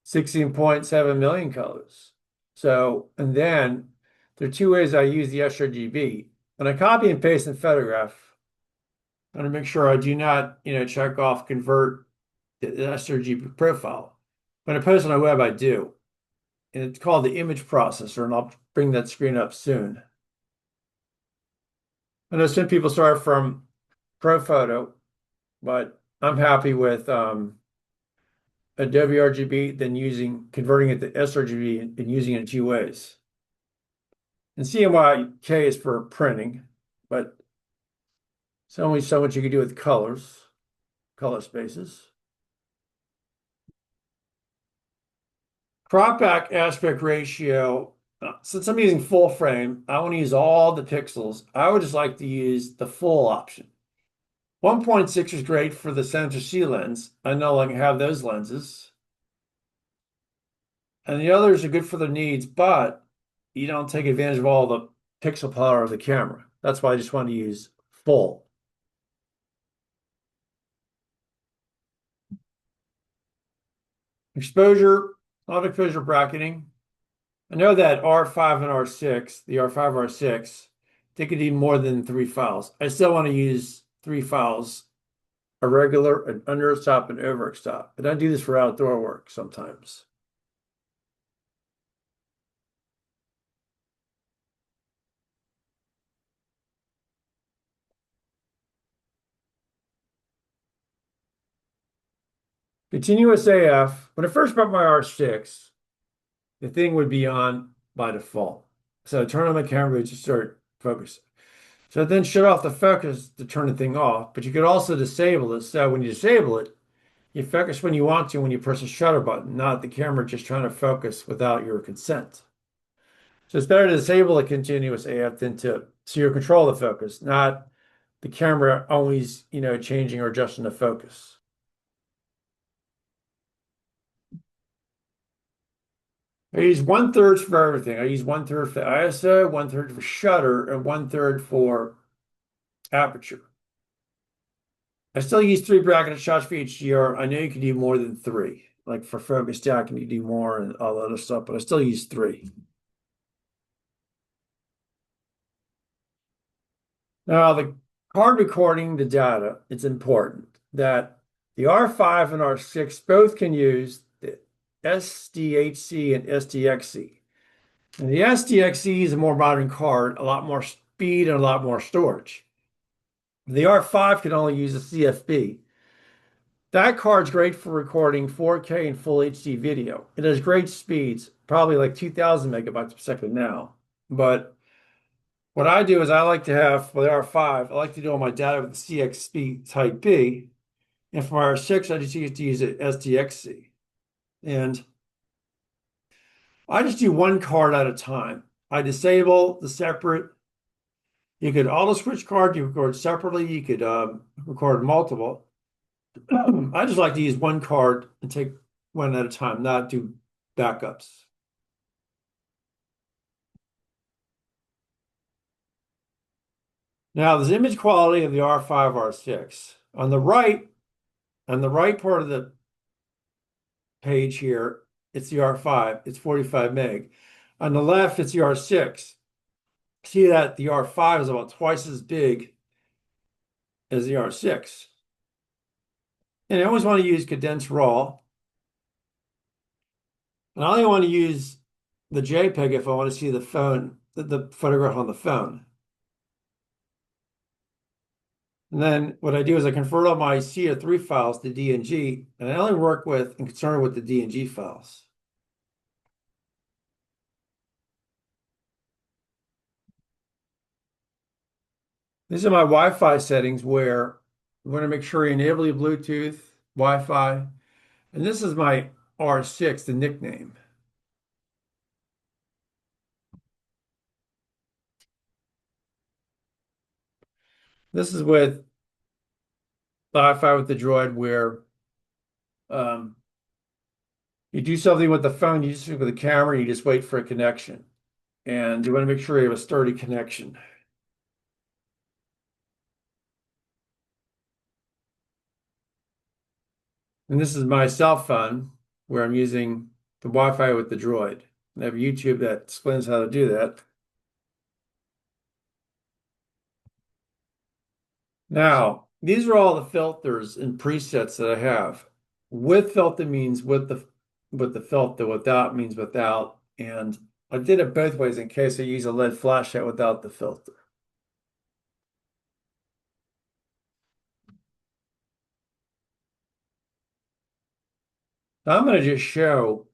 16.7 million colors. So, and then there are two ways I use the sRGB. When I copy and paste in photograph, I want to make sure I do not, check off convert the sRGB profile. When I post on the web, I do. And it's called the image processor, and I'll bring that screen up soon. I know some people start from ProPhoto, but I'm happy with Adobe RGB, then converting it to sRGB and using it in two ways. And CMYK is for printing, but there's only so much you can do with colors, color spaces. Crop back aspect ratio. Since I'm using full frame, I want to use all the pixels. I would just like to use the full option. 1.6 is great for the Sensor C lens. I no longer have those lenses. And the others are good for their needs, but you don't take advantage of all the pixel power of the camera. That's why I just want to use full. Exposure, auto exposure bracketing. I know that R5 and R6, the R5, R6, they could need more than 3 files. I still want to use 3 files, a regular, an understop, and overstop. And I do this for outdoor work sometimes. Continuous AF. When I first bought my R6, the thing would be on by default. So I turn on my camera to start focusing. So I then shut off the focus to turn the thing off, but you could also disable it. So when you disable it, you focus when you want to when you press the shutter button, not the camera just trying to focus without your consent. So it's better to disable the continuous AF than so you control the focus, not the camera always, changing or adjusting the focus. I use 1/3 for everything. I use 1/3 for ISO, 1/3 for shutter, and 1/3 for aperture. I still use 3 bracketed shots for HDR. I know you can do more than 3. Like for focus stacking, you do more and all that other stuff, but I still use 3. Now, the card recording the data, it's important that the R5 and R6 both can use the SDHC and SDXC. And the SDXC is a more modern card, a lot more speed and a lot more storage. The R5 can only use a CFB. That card's great for recording 4K and full HD video. It has great speeds, probably like 2,000 megabytes per second now. But what I do is I like to have, for the R5, I like to do all my data with the CXB Type B. And for my R6, I just used to use it SDXC. And I just do one card at a time. I disable the separate. You could auto switch card, you record separately, you could record multiple. I just like to use one card and take one at a time, not do backups. Now, there's image quality of the R5, R6. On the right part of the page here, it's the R5, it's 45 meg. On the left, it's the R6. See that the R5 is about twice as big as the R6. And I always want to use condensed raw. And I only want to use the JPEG if I want to see the photograph on the phone. And then what I do is I convert all my CO3 files to DNG, and I only work with and concerned with the DNG files. These are my Wi-Fi settings where you want to make sure you enable your Bluetooth, Wi-Fi, and this is my R6, the nickname. This is with Wi-Fi with the Droid where um, you do something with the phone, you just with the camera, you just wait for a connection. And you want to make sure you have a sturdy connection. And this is my cell phone where I'm using the Wi-Fi with the Droid. And I have YouTube that explains how to do that. Now, these are all the filters and presets that I have. With filter means with the filter, without means without. And I did it both ways in case I use a LED flashlight without the filter. Now I'm going to just show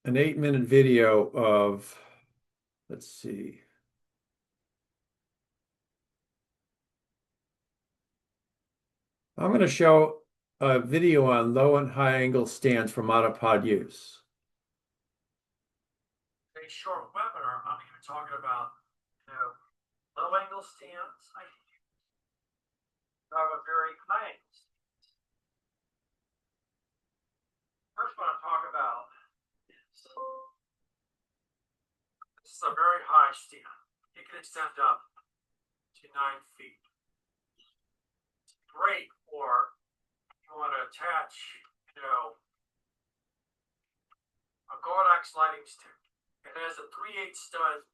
an 8-minute video of, let's see. I'm going to show a video on low and high angle stands for monopod use. A short webinar, I'm going to be talking about, low angle stands. I have a very high angle stands. First one I'm talking about is this is a very high stand. It can extend up to 9 feet. It's great for you want to attach, a Gordox lighting stick. It has a 3/8 stud,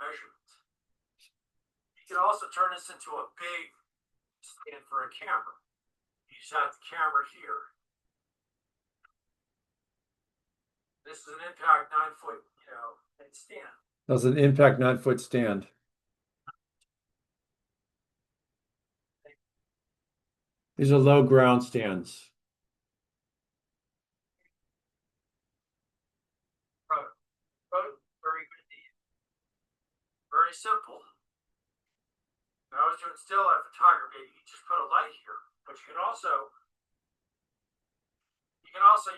measurement. You can also turn this into a big stand for a camera. You just have the camera here. This is an impact 9-foot, stand. That's an impact 9-foot stand. These are low ground stands. Very good. Very simple. When I was doing still life photography, you just put a light here, but you can also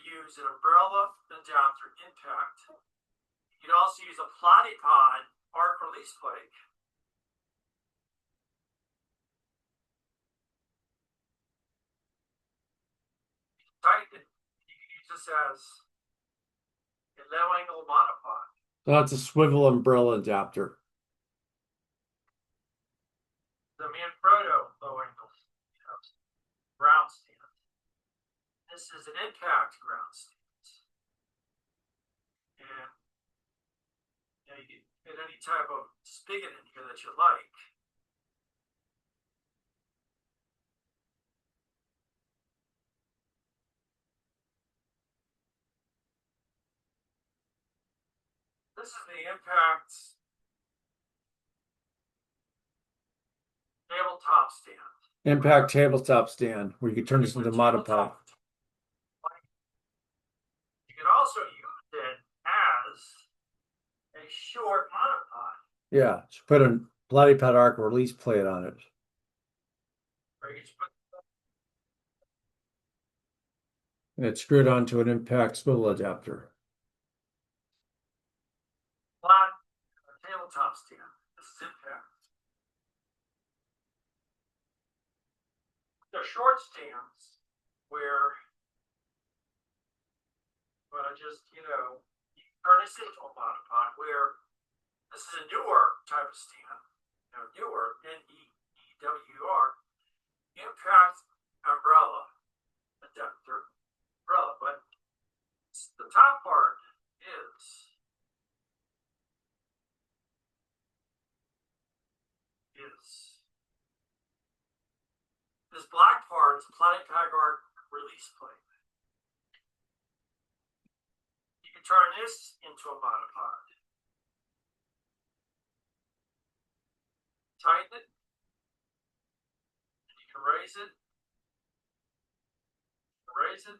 use an umbrella adapter impact. You can also use a platypod arc release plate. Tighten it. You can use this as a low angle monopod. So that's a swivel umbrella adapter. The Manfrotto low angle ground stand. This is an impact ground stand. And you can fit any type of spigot in here that you like. This is the impact tabletop stand. Impact tabletop stand, where you can turn this into monopod. You can also use it as a short monopod. Yeah, just put a platypod arc release plate on it. And it's screwed onto an impact swivel adapter. Flat tabletop stand. This is impact. They're short stands where I just, turn this into a monopod where this is a newer type of stand, newer, NEEWR, impact umbrella adapter umbrella, but the top part is this black part is platypod arc release plate. You can turn this into a monopod. Tighten it. And you can raise it. Raise it.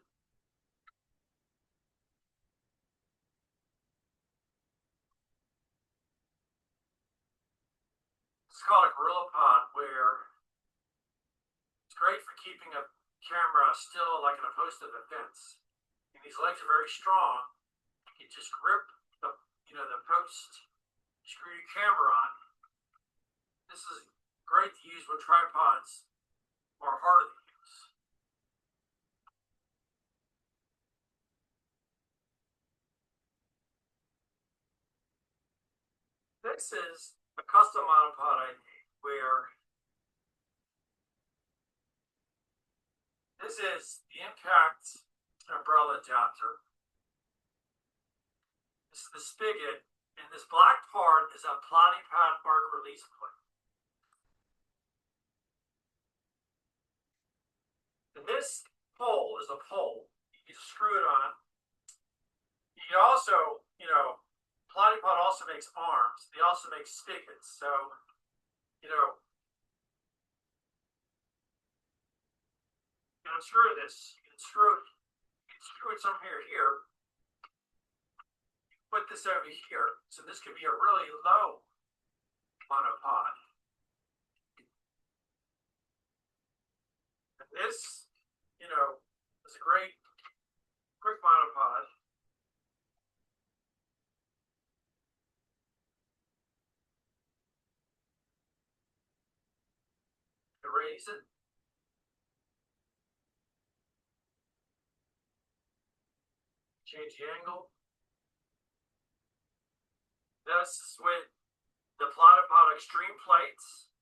It's called a gorilla pod where camera still like an opposed to the fence. And these legs are very strong. You can just grip the the post, screw your camera on. This is great to use when tripods are harder to use. This is a custom monopod I made where this is the impact umbrella adapter. This is the spigot, and this black part is a plotting pad arc release plate. And this pole is a pole. You can screw it on. You can also, plotting pod also makes arms. They also make spigots. So, you can unscrew this. You can screw it somewhere here. Put this over here. So this could be a really low monopod. And this, is a great quick monopod. Erase it. Change the angle. This is with the Plotipod Extreme plates.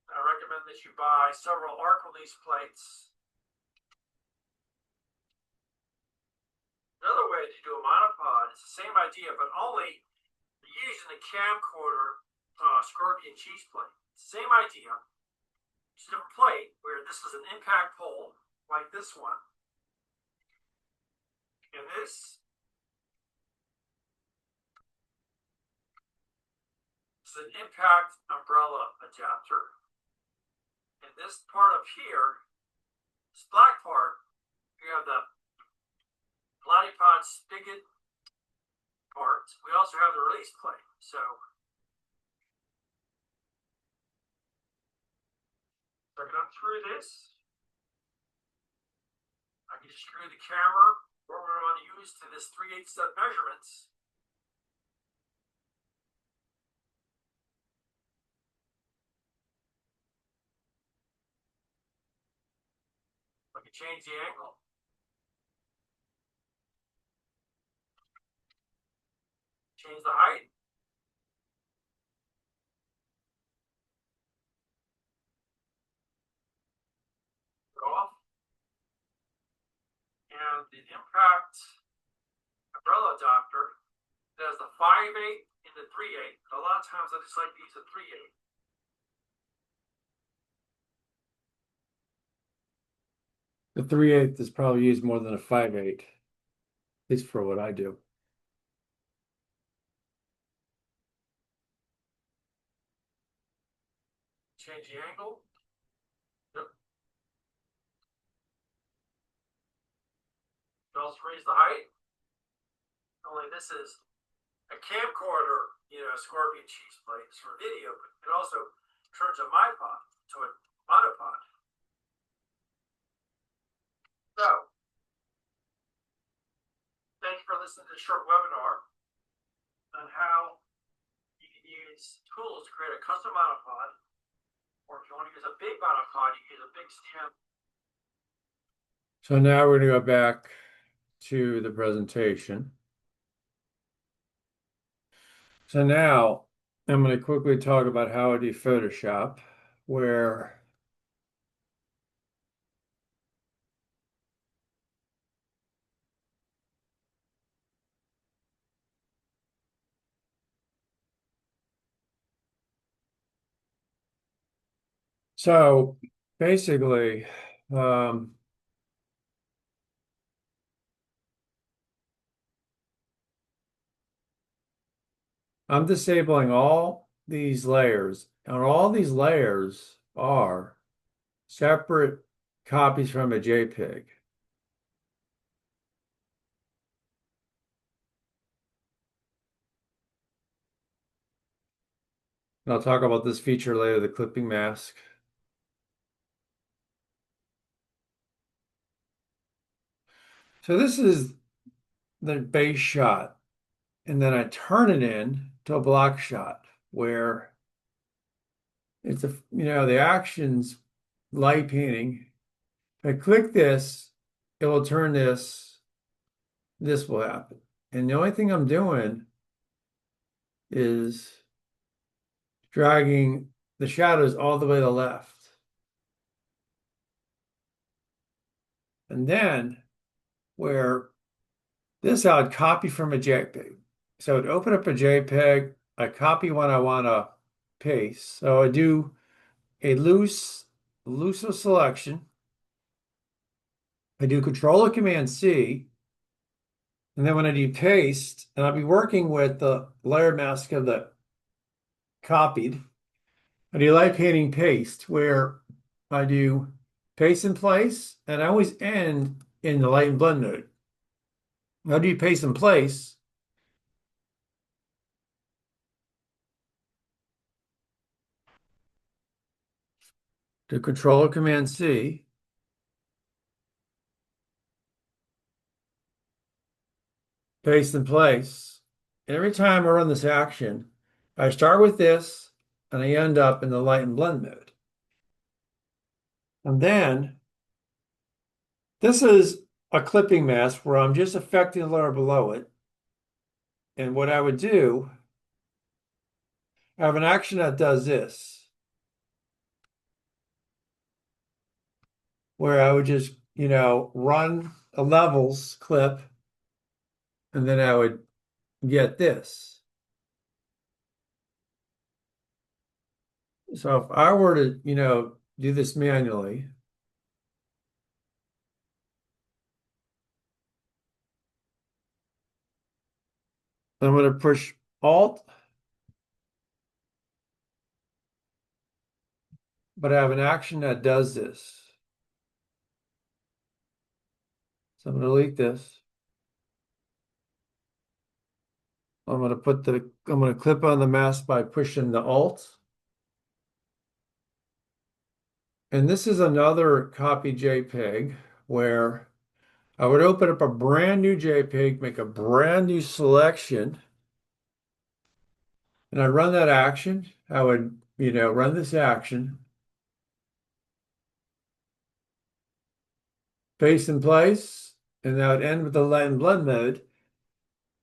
I recommend that you buy several arc release plates. Another way to do a monopod is the same idea, but only using the camcorder scorpion cheese plate. Same idea. It's a different plate where this is an impact pole like this one. And this is an impact umbrella adapter. And this part up here, this black part, you have the Platypod spigot part. We also have the release plate. So I can unscrew this. I can screw the camera where we're going to use to this 3/8 step measurements. I can change the angle. Change the height. Off. And the impact umbrella adapter has the 5/8 and the 3/8. A lot of times I just like to use the 3/8. The 3/8 is probably used more than a 5/8, at least for what I do. Change the angle. Yep. Also raise the height. Only this is a camcorder, scorpion cheese plate for video, but it also turns a monopod to a monopod. So, thank you for listening to this short webinar on how you can use tools to create a custom monopod, or if you want to use a big monopod, you can use a big stem. So now we're going to go back to the presentation. So now I'm going to quickly talk about how I do Photoshop, where so basically, I'm disabling all these layers, and all these layers are separate copies from a JPEG. And I'll talk about this feature later, the clipping mask. So this is the base shot, and then I turn it in to a block shot where it's the action's light painting. If I click this, it will turn this will happen. And the only thing I'm doing is dragging the shadows all the way to the left. And then where this I would copy from a JPEG. So I'd open up a JPEG, I copy what I want to paste. So I do a looser selection. I do Control or Command C. And then when I do paste, and I'll be working with the layer mask of the copied, I do light painting paste where I do paste in place, and I always end in the light and blend mode. How do you paste in place? To Control or Command C, paste in place. And every time I run this action, I start with this and I end up in the light and blend mode. And then this is a clipping mask where I'm just affecting the layer below it. And what I would do, I have an action that does this, where I would just, run a levels clip, and then I would get this. So if I were to, do this manually, I'm going to push Alt, but I have an action that does this. So I'm going to delete this. I'm going to clip on the mask by pushing the Alt. And this is another copy JPEG where I would open up a brand new JPEG, make a brand new selection, and I run that action. I would, run this action, paste in place, and that would end with the light and blend mode.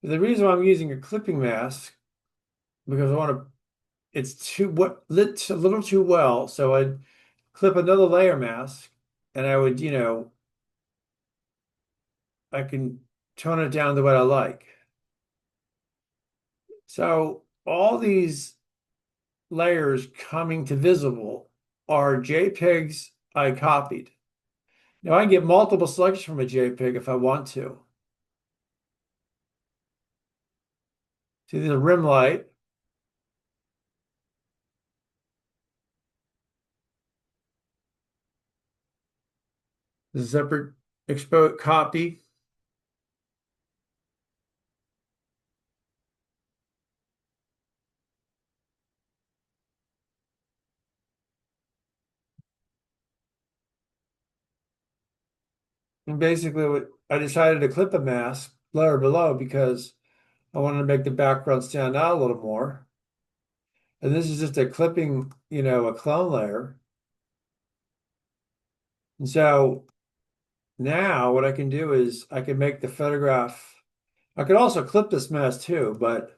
The reason why I'm using a clipping mask, because I want to, it's too what lit a little too well, so I'd clip another layer mask, and I would, I can tone it down to what I like. So all these layers coming to visible are JPEGs I copied. Now I can get multiple selections from a JPEG if I want to. See the rim light. The separate expose copy. And basically I decided to clip a mask layer below because I wanted to make the background stand out a little more. And this is just a clipping, a clone layer. And so now what I can do is I can make the photograph. I could also clip this mask too, but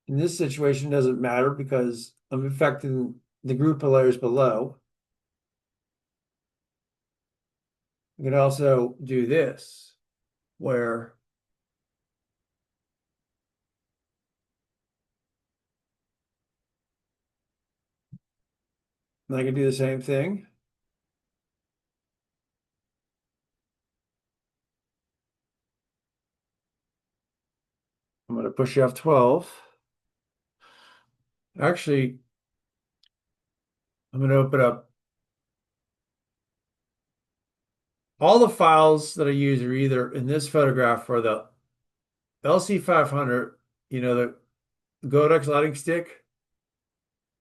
in this situation, it doesn't matter because I'm affecting the group of layers below. I can also do this, where I can do the same thing. I'm going to push F12. Actually, I'm going to open up all the files that I use are either in this photograph or the LC500, the Godox lighting stick,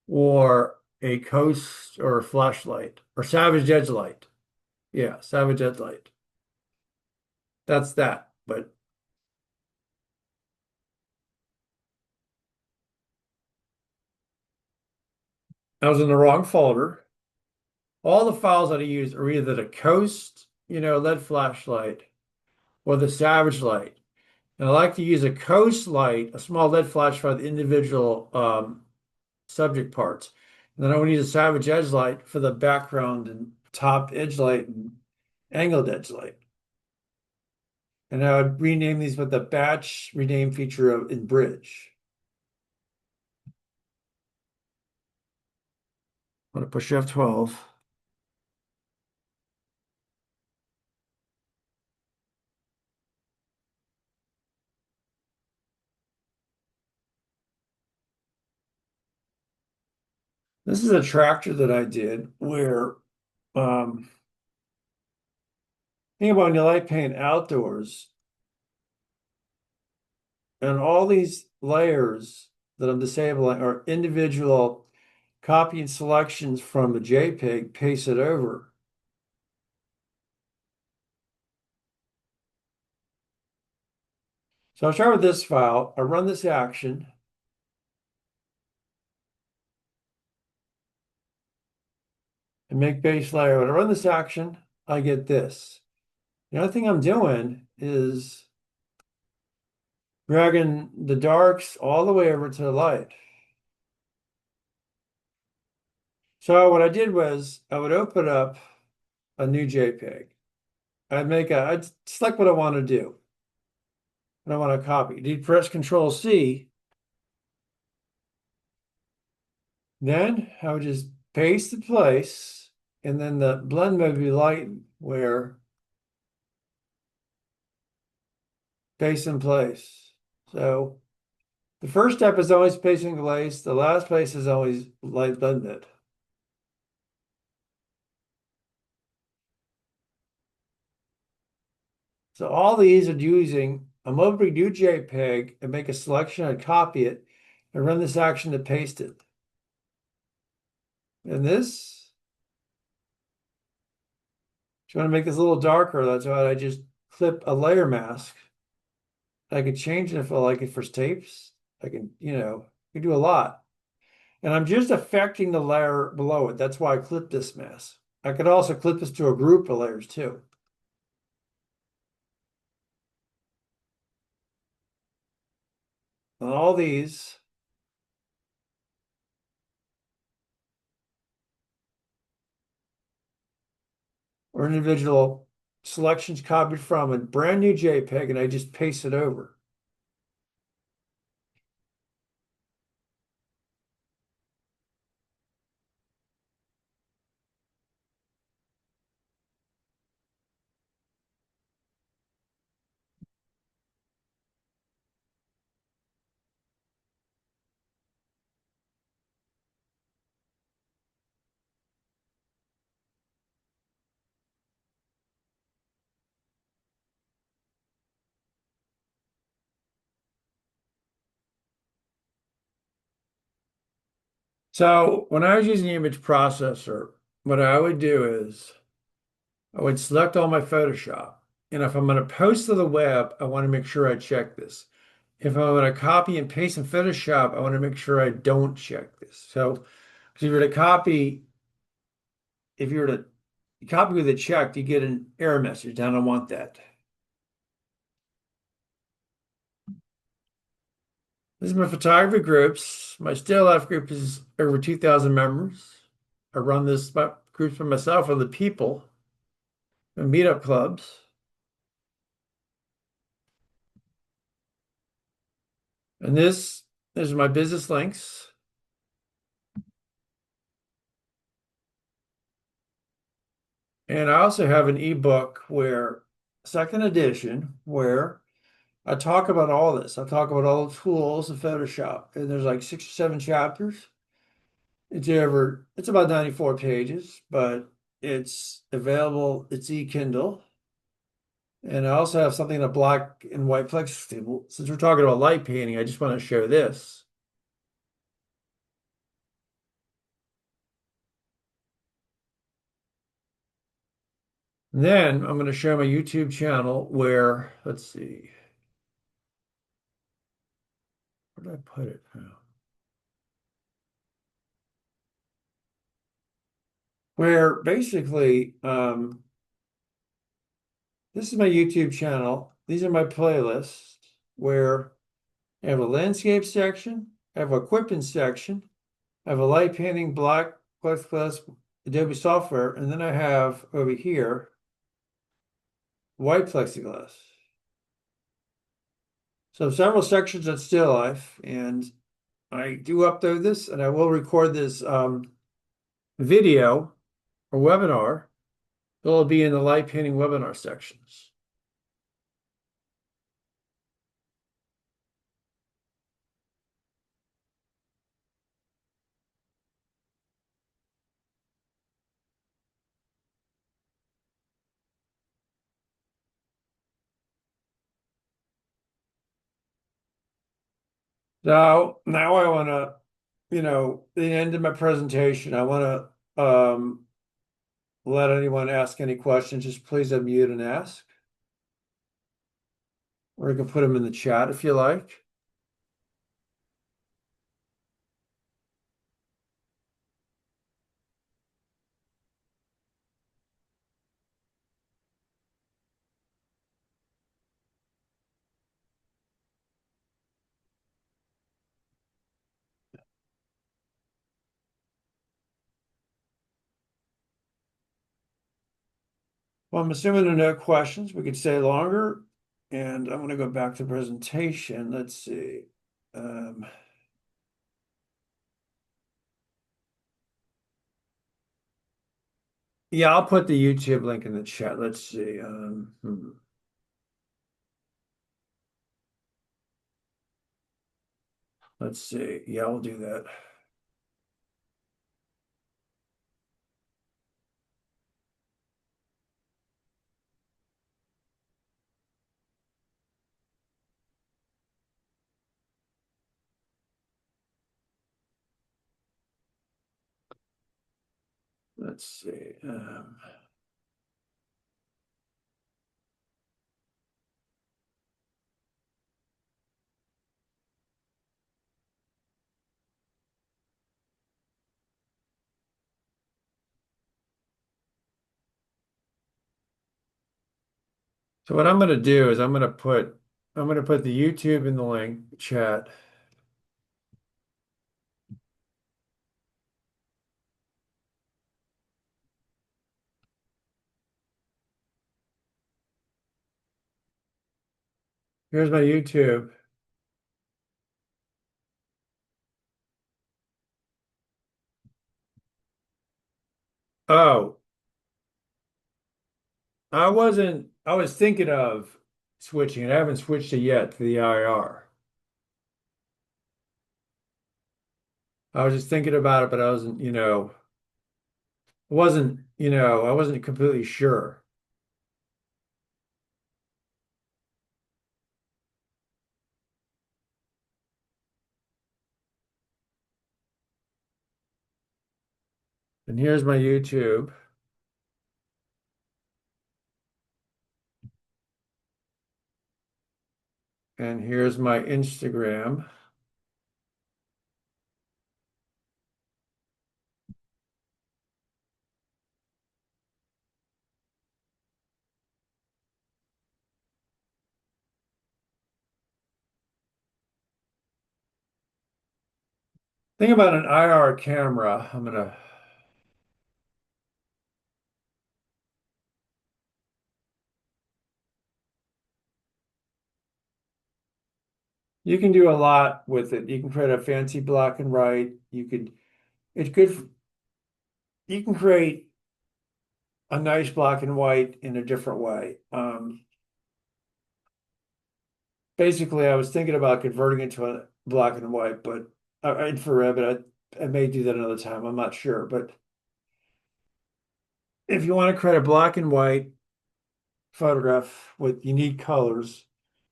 or a Coast or a flashlight or Savage Edge light. Yeah, Savage Edge light. That's that. But I was in the wrong folder. All the files that I use are either the Coast, LED flashlight or the Savage light. And I like to use a Coast light, a small LED flash for the individual subject parts. And then I would use a Savage edge light for the background and top edge light and angled edge light. And I would rename these with the batch rename feature in Bridge. I'm going to push F12. This is a tractor that I did where think about when you light paint outdoors and all these layers that I'm disabling are individual copy and selections from the JPEG pasted over. So I'll start with this file. I run this action. And make base layer. When I run this action, I get this. The other thing I'm doing is dragging the darks all the way over to the light. So what I did was I would open up a new JPEG. I'd select what I want to do. And I want to copy. You'd press Control C. Then I would just paste in place, and then the blend mode would be lightened where paste in place. So the first step is always pasting in place. The last place is always light blended. So all these are using a Mobile new JPEG and make a selection and copy it and run this action to paste it. And this, if you want to make this a little darker, that's why I just clip a layer mask. I could change it if I like it for tapes. I can, you can do a lot. And I'm just affecting the layer below it. That's why I clip this mask. I could also clip this to a group of layers too. And all these are individual selections copied from a brand new JPEG, and I just paste it over. So when I was using the image processor, what I would do is I would select all my Photoshop. And if I'm going to post to the web, I want to make sure I check this. If I'm going to copy and paste in Photoshop, I want to make sure I don't check this. So if you were to copy, if you were to copy with it checked, you get an error message. I don't want that. This is my photography groups. My still life group is over 2,000 members. I run this groups by myself or the people and meetup clubs. And this is my business links. And I also have an ebook where, second edition, where I talk about all this. I talk about all the tools of Photoshop. And there's like 6 or 7 chapters. It's about 94 pages, but it's available. It's e-Kindle. And I also have something in a black and white plexus table. Since we're talking about light painting, I just want to show this. Then I'm going to share my YouTube channel where, let's see, where did I put it? Oh. Where basically, this is my YouTube channel. These are my playlists where I have a landscape section, I have a equipment section, I have a light painting, black, plexiglass, Adobe software, and then I have over here white plexiglass. So several sections at still life, and I do upload this, and I will record this video or webinar. It'll be in the light painting webinar sections. Now I want to, the end of my presentation, I want to let anyone ask any questions. Just please unmute and ask, or you can put them in the chat if you like. Well, I'm assuming there are no questions. We could stay longer, and I'm going to go back to the presentation. Let's see. Um, yeah, I'll put the YouTube link in the chat. Let's see. Let's see. Yeah, I'll do that. Let's see. So what I'm going to do is I'm going to put the YouTube in the link chat. Here's my YouTube. Oh, I was thinking of switching it. I haven't switched it yet to the IR. I was just thinking about it, but I wasn't completely sure. And here's my YouTube. And here's my Instagram. Think about an IR camera. You can do a lot with it. You can create a fancy black and white. It's good. You can create a nice black and white in a different way. Basically, I was thinking about converting it to a black and white, but infrared, but I may do that another time. I'm not sure. But if you want to create a black and white photograph with unique colors,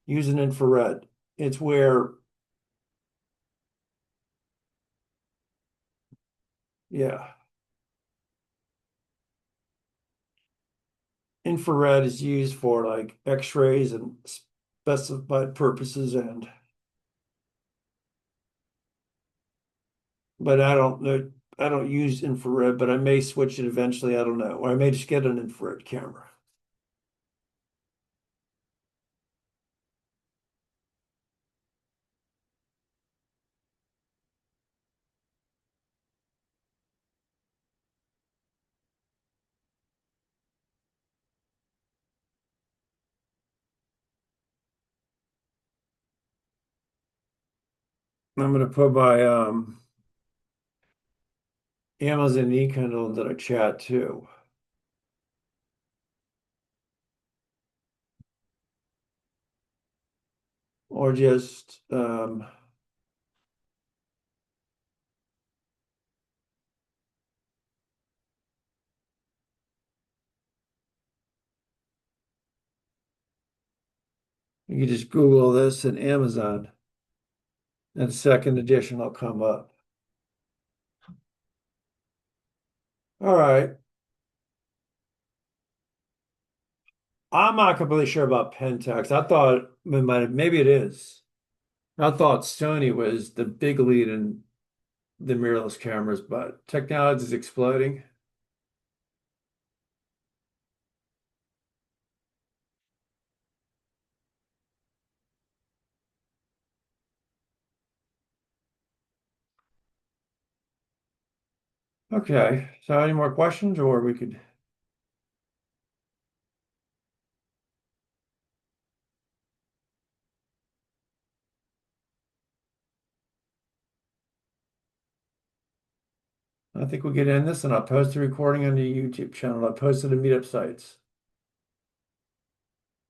use an infrared. It's where, yeah. infrared is used for like X-rays and specified purposes, and but I don't know. I don't use infrared, but I may switch it eventually. I don't know. Or I may just get an infrared camera. I'm gonna put my Amazon e-Kindle into the chat too. Or just you can just Google this in Amazon, and second edition will come up. All right. I'm not completely sure about Pentax. I thought maybe it is. I thought Sony was the big lead in the mirrorless cameras, but technology is exploding. Okay. So any more questions, or we could, I think we could end this, and I'll post the recording on the YouTube channel. I'll post it to meetup sites.